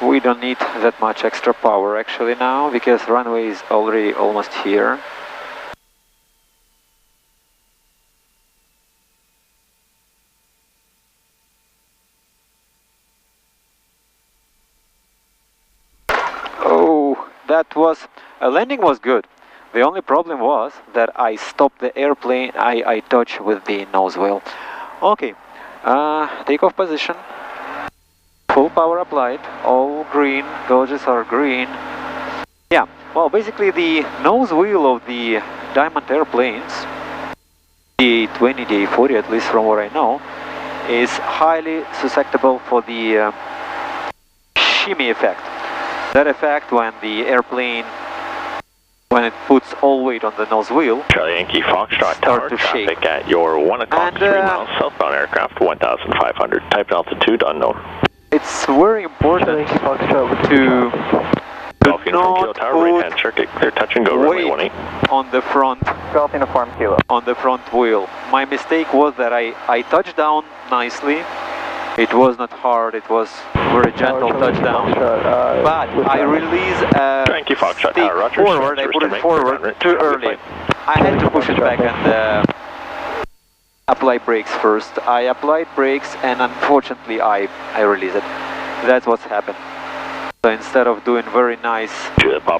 We don't need that much extra power actually now, because runway is already almost here. Landing was good. The only problem was that I stopped the airplane, I touched with the nose wheel. Okay, takeoff position, full power applied, all green, gauges are green. Yeah, well basically the nose wheel of the Diamond airplanes, DA20, DA40 at least from what I know, is highly susceptible for the shimmy effect. That effect when the airplane, when it puts all weight on the nose wheel, Charlie Yankee Foxtrot Tower, traffic shake. At your 1 o'clock, 3 miles southbound aircraft, 1,500, type altitude unknown. It's very important to not right-hand circuit, clear touch and go, runway 18. On the front, Golf Uniform Kilo. On the front wheel. My mistake was that I touched down nicely. It was not hard, it was very gentle touchdown. But I released stick forward, I put it forward too early. I had to push it back and apply brakes first. I applied brakes and unfortunately I released it. That's what's happened. So instead of doing very nice gentle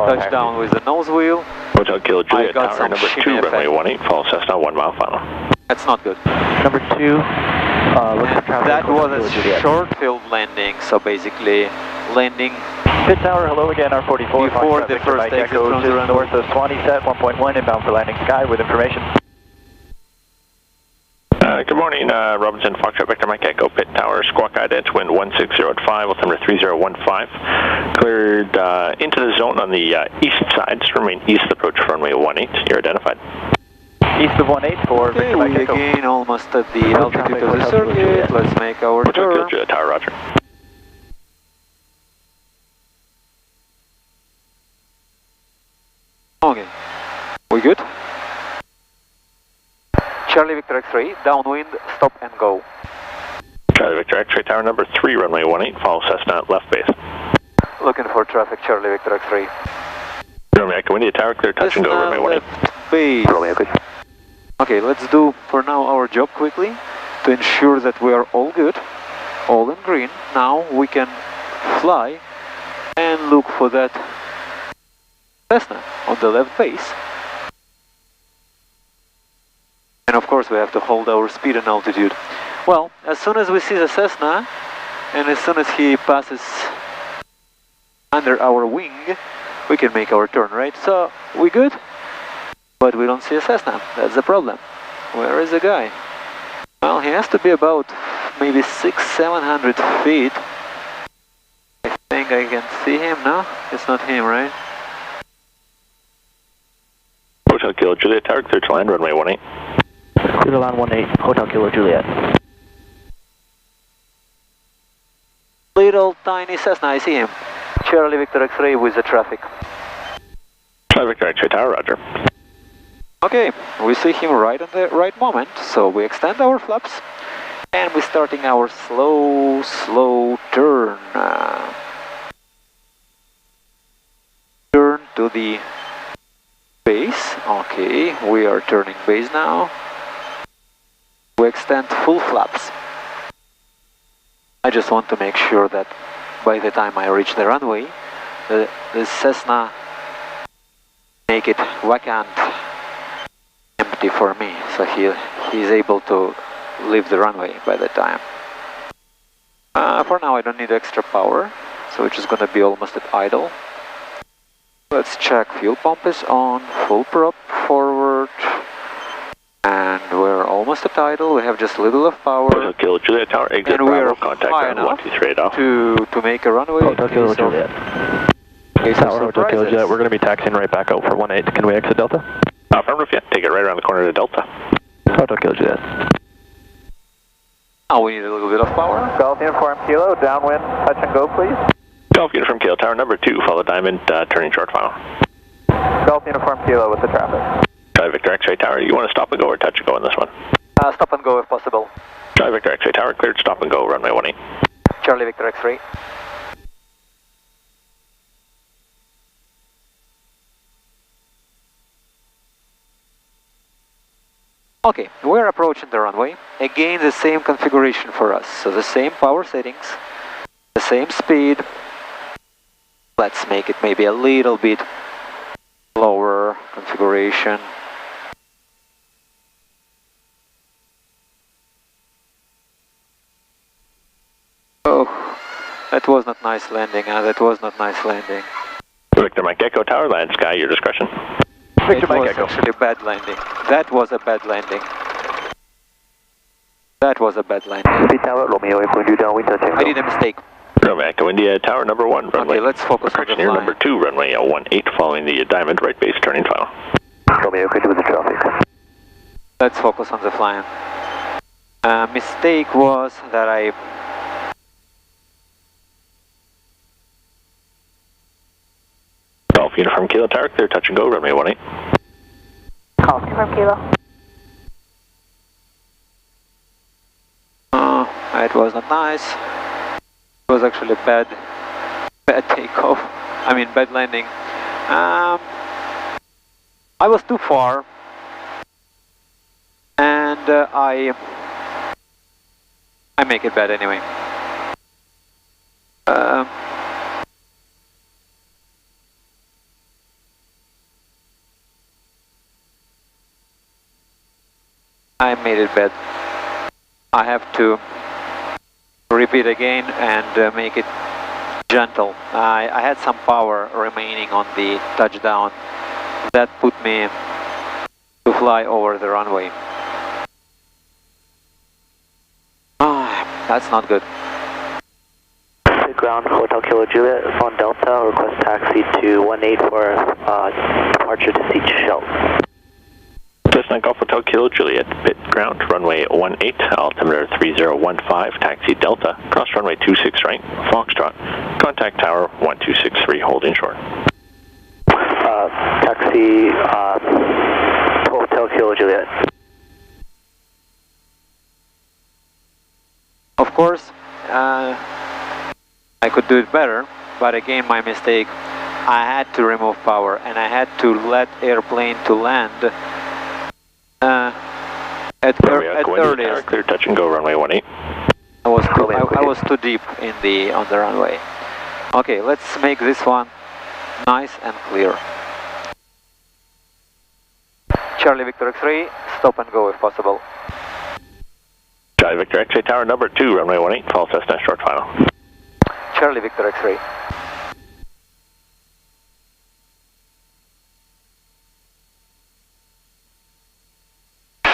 touchdown with the nose wheel, Hotel Kilo Juliet Tower number 2, runway 18, follow Cessna 1 mile final. That's not good. Number 2, that was a short-field landing, so basically landing Pitt Tower, hello again, R44. Before the first exit from the runway. North of Swanee set, 1.1, inbound for landing sky with information. Good morning, Robinson, Foxtrot, Victor, Mike Echo, Pitt Tower, squawk ident, wind 16085, altimeter 3015. Cleared into the zone on the east side, just remain east, approach runway 18. You're identified. East of 18 for Victor, Mike Echo. Again, almost at the altitude of the circuit. Let's make our turn. Tower, roger. Okay, we good? Charlie Victor X-ray, downwind, stop and go. Charlie Victor X-ray Tower number 3, runway 18, follow Cessna left base. Looking for traffic, Charlie Victor X-ray. Romeo Echo India Tower, clear touch and go, runway 18. Base. Okay, let's do for now our job quickly to ensure that we are all good, all in green. Now we can fly and look for that Cessna on the left base. And of course we have to hold our speed and altitude. Well, as soon as we see the Cessna, and as soon as he passes under our wing, we can make our turn, right? So, we good? But we don't see a Cessna, that's the problem. Where is the guy? Well, he has to be about maybe 600-700 feet. I think I can see him, no? It's not him, right? Hotel Kilo Juliet Tower, clear to land, runway 18. Clear to land 18, Hotel Kilo Juliet. Little tiny Cessna, I see him. Charlie Victor X-ray with the traffic. Charlie Victor X-ray Tower, roger. Okay, we see him right on the right moment, so we extend our flaps and we're starting our slow turn. Turn to the base. Okay, we are turning base now. We extend full flaps. I just want to make sure that by the time I reach the runway, the Cessna make it vacant, empty for me, so he's able to leave the runway by the time. For now I don't need extra power, so it's just gonna be almost at idle. Let's check fuel pump is on, full prop forward, and we're almost at idle. We have just a little of power. Hotel Kilo Juliet Tower, exit and we are contact high enough 123 off. to make a runway. Hotel Kilo Juliet. Tower Hotel Kilo Juliet, we're going to be taxiing right back out for 18. Can we exit Delta? Affirmative, yeah. Take it right around the corner to Delta. Hotel Kilo Juliet. Now we need a little bit of power. Golf Uniform Kilo, downwind, touch and go please. Golf Uniform Kilo Tower number 2, follow Diamond, turning short final. Golf Uniform Kilo with the traffic. Charlie Victor X-ray Tower, you want to stop and go or touch and go on this one? Stop and go if possible. Charlie Victor X-ray Tower, cleared, stop and go, runway 18. Charlie Victor X-ray. Okay, we're approaching the runway. Again, the same configuration for us. So the same power settings, the same speed. Let's make it maybe a little bit lower configuration. Oh, that was not nice landing, that was not nice landing. Victor Mike Echo Tower, land sky, your discretion. Victor Mike Echo. Actually a bad landing. That was a bad landing. That was a bad landing. Pitt Tower, Romeo, I'm going to downwind touch and go. I did a mistake. Romeo Echo India Tower number 1, runway. Okay, let's focus on the Near flying. number 2, runway 18, following the Diamond, right base, turning final. Romeo, okay with the traffic. Let's focus on the flying. Mistake was that I... Golf Uniform Kilo Tower, clear, touch and go, runway 18. Golf Uniform Kilo. It was not nice. It was actually bad takeoff. I mean, bad landing. I was too far, and I make it bad anyway. I made it bad. I have to repeat again and make it gentle. I had some power remaining on the touchdown. That put me to fly over the runway. That's not good. Ground, Hotel Kilo Juliet, on Delta, request taxi to 18 for departure to Sea Shell. Cessna Golf Hotel Kilo Juliet, Pitt ground, runway 18, altimeter 3015, taxi Delta, cross runway 26 right, Foxtrot, contact tower 1263, holding short. Taxi Hotel Kilo Juliet. Of course, I could do it better, but again my mistake. I had to remove power and I had to let airplane to land at earliest. Clear touch and go, runway 18. I was too deep on the runway. Okay, let's make this one nice and clear. Charlie Victor X-ray, stop and go if possible. Charlie Victor X-ray tower number 2, runway 18, fall Cessna short final. Charlie Victor X-ray.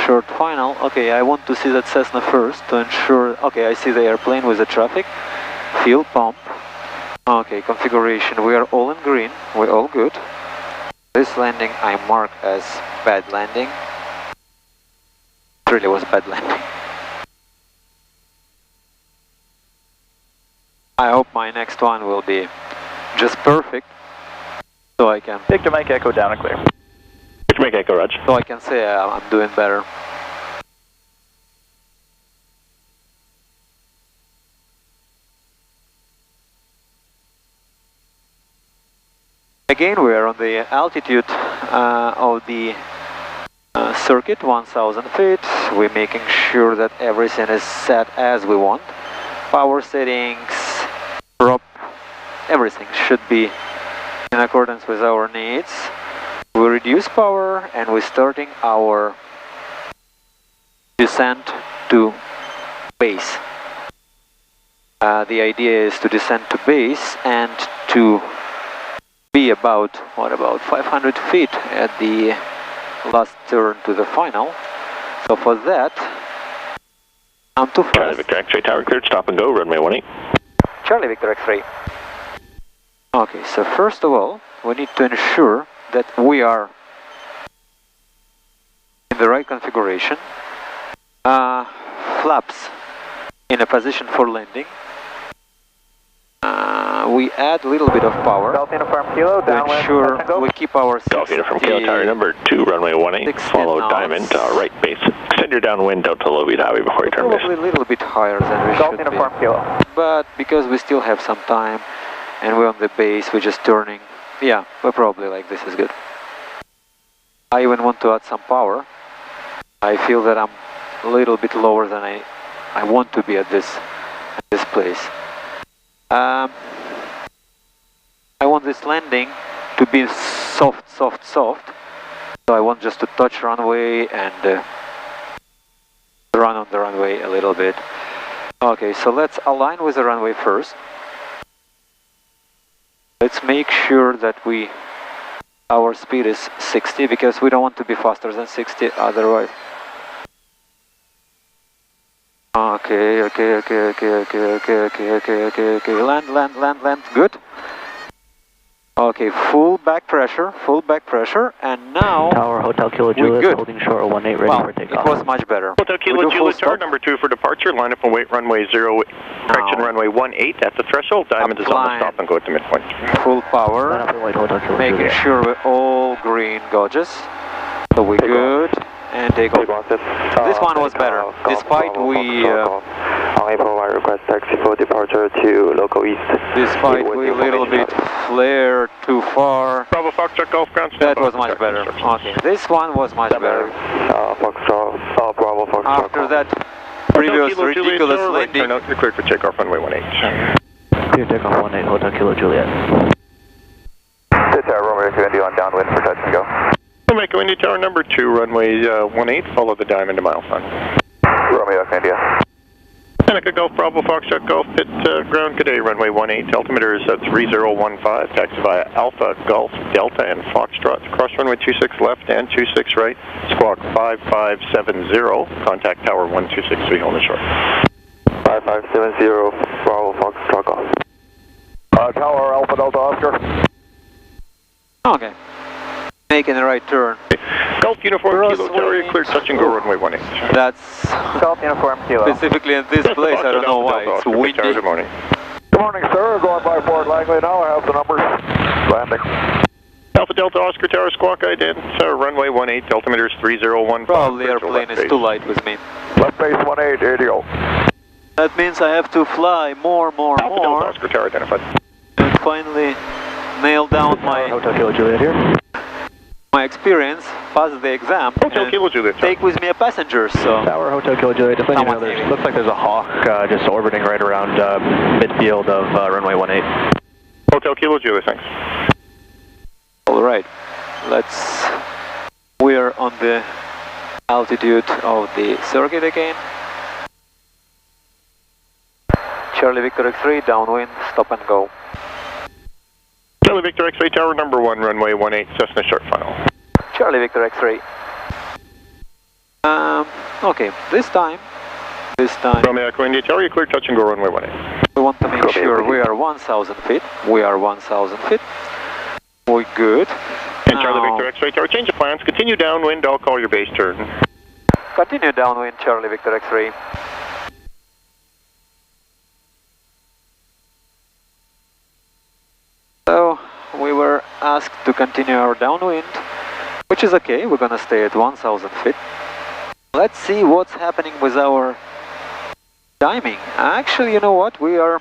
Short final. Okay, I want to see that Cessna first to ensure. Okay, I see the airplane with the traffic. Fuel pump. Okay, configuration. We are all in green. We're all good. This landing I mark as bad landing. It really was bad landing. I hope my next one will be just perfect, so I can. Victor Mike Echo down and clear. Victor Mike Echo, Raj. So I can say I'm doing better. Again, we are on the altitude of the circuit, 1,000 feet. We're making sure that everything is set as we want. Power settings, prop, everything should be in accordance with our needs. We reduce power and we're starting our descent to base. The idea is to descend to base and to be about 500 feet at the last turn to the final. So for that, I'm too fast. Charlie Victor X-ray tower cleared, stop and go, runway 18. Charlie Victor X-ray. Okay, so first of all, we need to ensure that we are in the right configuration. Flaps in a position for landing. We add a little bit of power to ensure we keep our Golf Uniform Kilo tower number 2, runway 18, follow diamond, right base. Extend your downwind out to low beat highway before you turn base. Probably a little bit higher than we should be. But because we still have some time and we're on the base, we're just turning. Yeah, we're probably like this is good. I even want to add some power. I feel that I'm a little bit lower than I want to be at this place. I want this landing to be soft, soft, soft. So I want just to touch runway and run on the runway a little bit. Okay, so let's align with the runway first. Let's make sure that our speed is 60 because we don't want to be faster than 60 otherwise. Okay, land, good. Okay, full back pressure, and now Tower Hotel Kilo Juliet holding short 18 ready for takeoff. It was much better. Hotel Kilo Juliet tower number 2 for departure, line up and wait runway 0, correction runway 18 at the threshold, diamond is on the stop and go at the midpoint. Full power, making sure we're all green, gorgeous. So we're good, and take off. This one was better, despite we... I request taxi for departure to local east. Despite we a little bit flared too far. Bravo Foxtrot Golf Ground. That was much better. Okay, this one was much better. Foxtrot, Bravo Foxtrot. After that previous ridiculous landing. Turn out, you're cleared for takeoff runway 18. Clear takeoff 18, Hotel Kilo Juliet. This Romeo 2 on downwind for touch and go. Romeo India tower number 2, runway 18, follow the diamond to milestone. Romeo India. Seneca Golf Bravo Foxtrot Golf Pitt ground today, runway 18, altimeter is 3015, taxi via Alpha Golf Delta and Foxtrot, cross runway 26 left and 26 right, squawk 5570, contact tower 1263, hold it short. 5570, Bravo Foxtrot Golf. Tower Alpha Delta Oscar. Okay. Making the right turn. Golf Uniform Kilo tower, clear touch and go runway 18. That's Golf Uniform Kilo. specifically in this place, I don't know why, it's windy. Good morning. Good morning, sir. Going by Fort Langley now. I have the numbers. Landing. Alpha Delta Oscar Tower, squawk ident, runway 18, altimeter is 3015. Probably airplane is too light with me. Left base 18, ADO. That means I have to fly more. Alpha Delta Oscar Tower identified. And finally nail down my Hotel Kilo Juliet here. My experience, pass the exam, Hotel Kilo Juliet, take with me a passenger, so... Tower Hotel Kilo Juliet, just letting you know, looks like there's a Hawk just orbiting right around midfield of runway 18. Hotel Kilo Juliet, thanks. Alright, We are on the altitude of the circuit again. Charlie Victor X-ray, downwind, stop and go. Charlie Victor X-ray, tower number 1, runway 18, Cessna short final. Charlie Victor X-ray. Okay, this time. Romeo Echo India Tower, you clear touch and go runway 18. We want to make sure we are 1,000 feet. We are 1,000 feet. We're good. And Charlie Victor X-ray Tower, change of plans. Continue downwind, I'll call your base turn. Continue downwind, Charlie Victor X-ray. So, we were asked to continue our downwind, which is okay. We're gonna stay at 1,000 feet. Let's see what's happening with our timing. Actually, you know what? We are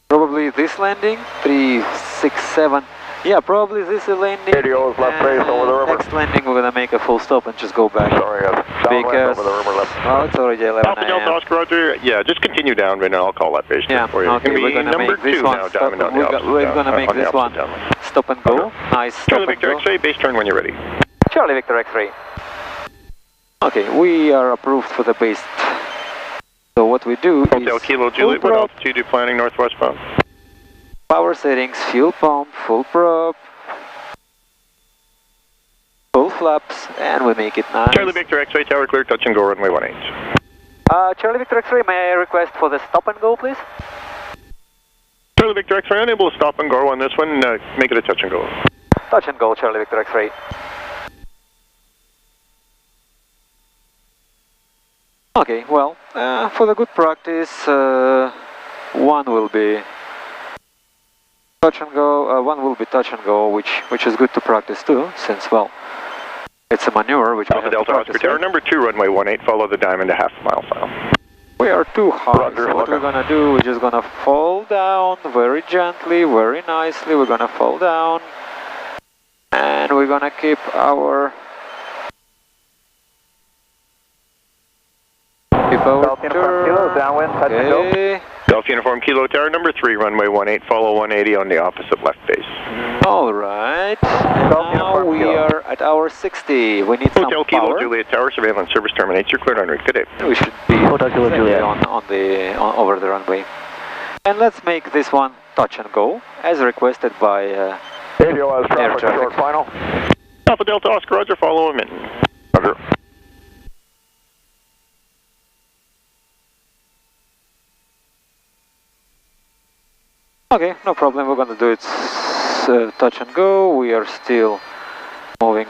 probably this landing, 3, 6, 7. Yeah, probably this is landing. Radio is left face over the river. Next landing, we're gonna make a full stop and just go back. Sorry, because over the river left. Oh, it's already 11 Alpha Delta Oscar Roger, yeah, just continue downwind and I'll call that base turn for you. Okay, we're gonna make this one stop. We're gonna make this one stop and go. Nice stop Charlie and Victor go. X-ray, base turn when you're ready. Charlie Victor X-ray. Okay, we are approved for the base. So what we do Hotel is Kilo Juliet, what altitude you planning northwestbound? power settings, fuel pump, full prop, full flaps, and we make it nice. Charlie Victor X-ray tower clear, touch and go runway 18. Charlie Victor X-ray, may I request for the stop and go, please? Charlie Victor X-ray, unable to stop and go on this one, make it a touch and go. Touch and go, Charlie Victor X-ray. Okay, well, for the good practice, one will be touch and go, which is good to practice too, since, well, it's a maneuver which we have Delta to practice. Oscar tower number 2, runway 18, follow the diamond a half-mile file. We are too high, so what we're gonna do, we're just gonna fall down very gently, very nicely. We're gonna fall down, and we're gonna keep our Kilo, downwind, touch and go. Delta Uniform Kilo Tower number 3, runway 18, follow 180 on the opposite left base. Alright, now we are at hour 60. We need some Hotel power. Kilo Juliet Tower, surveillance service terminates, you're cleared en route. Good day. We should be Hotel Kilo Juliet over the runway. And let's make this one touch and go, as requested by air traffic. Final. Alpha Delta Oscar Roger, follow him in. Roger. Okay, no problem, we're gonna do it touch and go. We are still moving.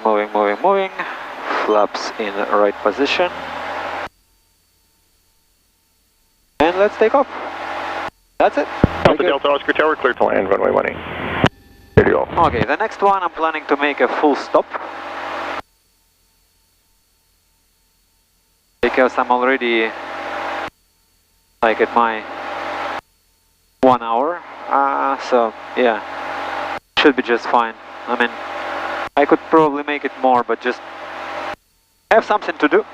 Flaps in the right position. And let's take off. That's it. Alpha Delta Oscar Tower, clear to land, runway 18. Here you go. Okay, the next one I'm planning to make a full stop. Because I'm already like at my 1 hour. So yeah, should be just fine. I mean, I could probably make it more, but just have something to do.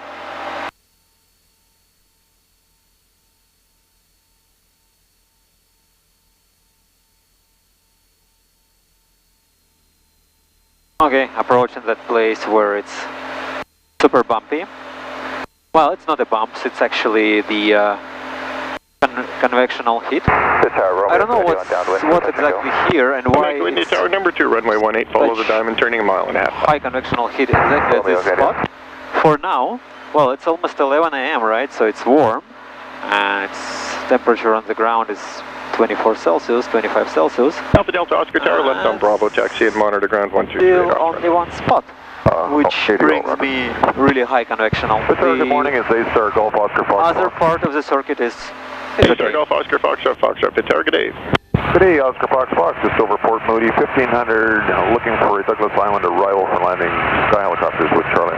Okay, approaching that place where it's super bumpy. Well, it's not the bumps, it's actually the convectional heat. I don't know what's exactly here and why it's tower number 2, runway 18, follow the diamond, turning a mile and a half. High convectional heat exactly at this spot. For now, well, it's almost 11 AM, right? So it's warm. Its temperature on the ground is 24 Celsius, 25 Celsius. Alpha Delta Oscar Tower, left on Bravo, taxi and monitor ground 123. Still only one spot, which brings me really high convectional. Good morning, it's A-Star Golf Oscar Fox. Other part of the circuit is A-Star Golf Oscar Foxtrot, Pitt Tower, good day. Good day, Oscar Fox, just over Port Moody, 1500, looking for a Douglas Island arrival for landing sky helicopters with Charlie.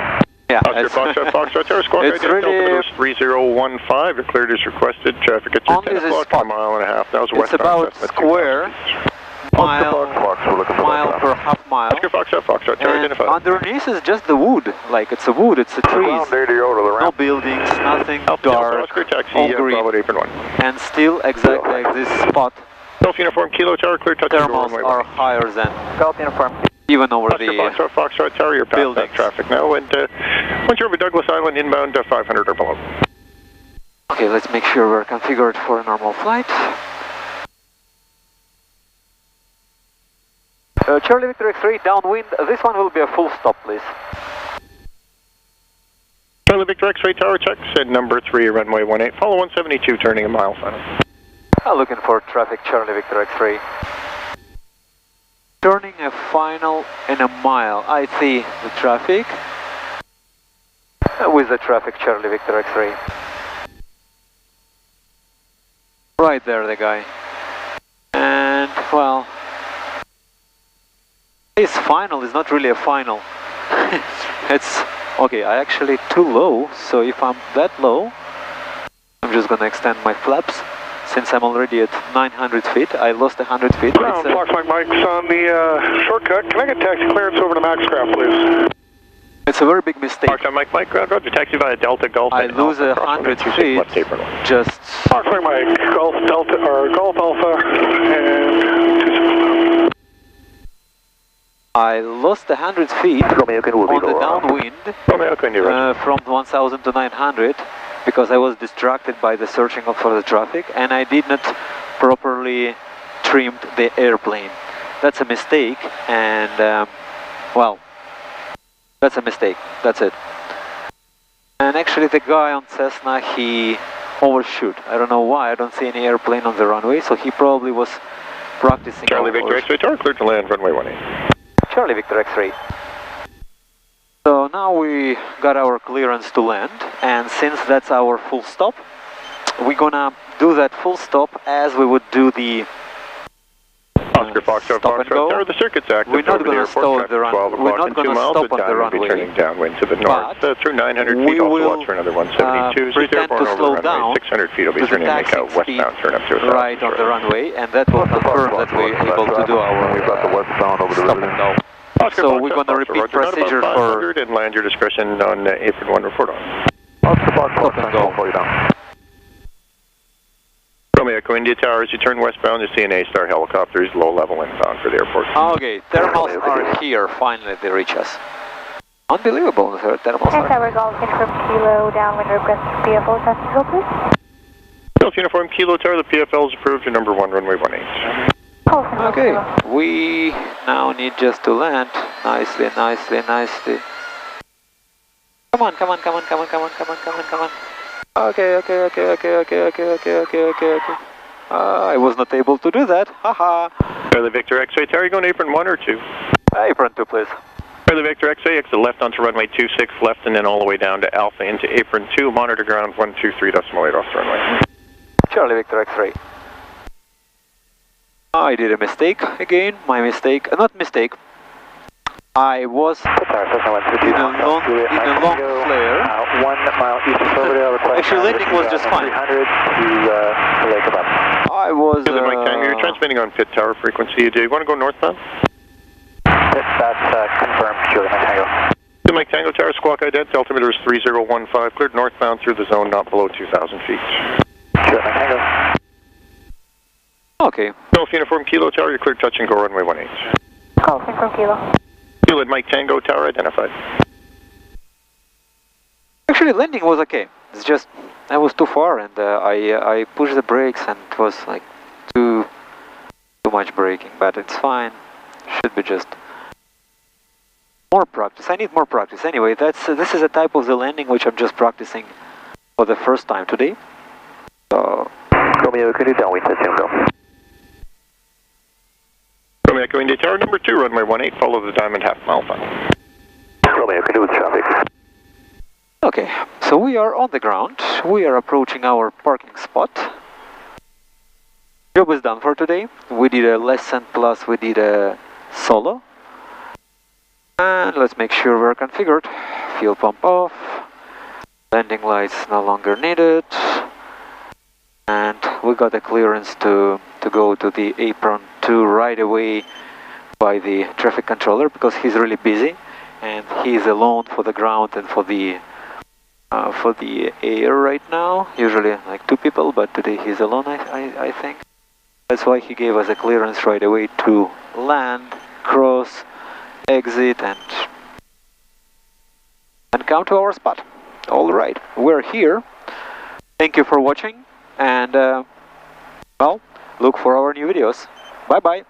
Yeah, Oscar Foxtrot Tower, squawk it's really 3015, you're cleared as requested, traffic at 10 o'clock, a mile and a half, that was it's about square, mile per half mile. Oscar Foxtrot Tower, identified. Underneath is just the wood, like it's a wood, it's a trees, no buildings, nothing, dark, Oscar, taxi, all green, Bravo, apron 1. and still exactly like this spot. Self Uniform Kilo Tower, clear touch and go Thermals runway are 1. higher than Golf Uniform. even over the Foxtrot Tower, you're past that traffic now, and once you're over Douglas Island, inbound 500 or below. Okay, let's make sure we're configured for a normal flight. Charlie Victor X-ray, downwind, this one will be a full stop, please. Charlie Victor X-ray Tower checks at number 3, runway 18, follow 172, turning a mile final. Looking for traffic, Charlie Victor X-ray. Turning a final in a mile. I see the traffic. With the traffic, Charlie Victor X-ray. Right there, the guy. And, well, his final is not really a final. It's, okay, I actually too low, so if I'm that low, I'm just gonna extend my flaps. Since I'm already at 900 feet, I lost 100 feet. Ground, Foxtrot Mike's on the shortcut. Can I get taxi clearance over to Maxcraft, please? It's a very big mistake. Foxtrot Mike, ground, roger, taxi via Delta Golf. I lose 100 feet, just... Foxtrot Mike, Golf Delta, or Golf Alpha, and... I lost 100 feet on the downwind from 1000 to 900 because I was distracted by the searching for the traffic and I did not properly trimmed the airplane. That's a mistake and well, that's a mistake, that's it. And actually the guy on Cessna, he overshoot. I don't know why, I don't see any airplane on the runway, so he probably was practicing. Charlie Victor X-ray Tower, cleared to land, runway 18. Charlie Victor X-ray. So now we got our clearance to land, and since that's our full stop, we're gonna do that full stop as we would do the Oscar Foxtrot Tower. The circuit's active. We're not gonna stop the runway. We're not gonna stop on the runway. Turning downwind to the north through 900 feet. Also watch for another 172. Pretend to slow down. 600 feet will be turning to make a westbound turn up to a right on the runway, and that will confirm that we're able to do our We've got the westbound over the stop and go. So we're going to repeat procedure for... and land your discretion on apron 1, report on. Oscar Foxtrot, I'll slow you down. Romeo Echo India Tower, as you turn westbound, the CNA Star helicopters, low level inbound for the airport. Okay, thermals are here, finally they reach us. Unbelievable, the thermals are Tower Golf Uniform Kilo, downwind request PFO, test please. Golf Uniform Kilo Tower, the PFL is approved to number 1, runway 18. Okay, we now need just to land nicely, nicely, nicely. Come on, come on, come on, come on, come on, come on, come on, come on. Okay, okay, okay, okay, okay, okay, okay, okay, okay, okay. I was not able to do that, haha. Charlie Victor X-ray Tower, you going apron 1 or 2? Apron 2, please. Charlie Victor X-ray, exit left onto runway 26, left and then all the way down to Alpha into apron 2, monitor ground 123.8 off the runway. Charlie Victor X-ray. I did a mistake again, my mistake, not mistake. I was in a long flare. 1 mile east of Silverdale, actually landing was just fine. 300 to Lake Above. I was... Mike Tango, you're transmitting on Pitt Tower frequency. Do you want to go northbound? That's confirmed, Julie Mike Tango. Mike Tango Tower, squawk ident, altimeter is 3015, cleared northbound through the zone, not below 2,000 feet. Julie Mike Tango. Okay. Golf Uniform Kilo Tower, you're cleared touch and go runway 18. Golf Uniform Kilo. Kilo at Mike Tango Tower identified. Actually, landing was okay. It's just, I was too far and I pushed the brakes and it was like too much braking, but it's fine. Should be just more practice. I need more practice. Anyway, this is a type of the landing which I'm just practicing for the first time today. So... Romeo, could you downwind touch and go? Romeo Echo India Tower, number 2, runway 18, follow the diamond half-mile final. Romeo, could you with traffic? Okay, so we are on the ground. We are approaching our parking spot. Job is done for today. We did a lesson plus we did a solo. And let's make sure we're configured. Fuel pump off. Landing lights no longer needed. And we got a clearance to go to the apron 2 right away by the traffic controller because he's really busy and he's alone for the ground and for the air right now. Usually like 2 people, but today he's alone, I think. That's why he gave us a clearance right away to land, cross, exit and come to our spot. Alright, we're here. Thank you for watching, and well, look for our new videos. Bye bye.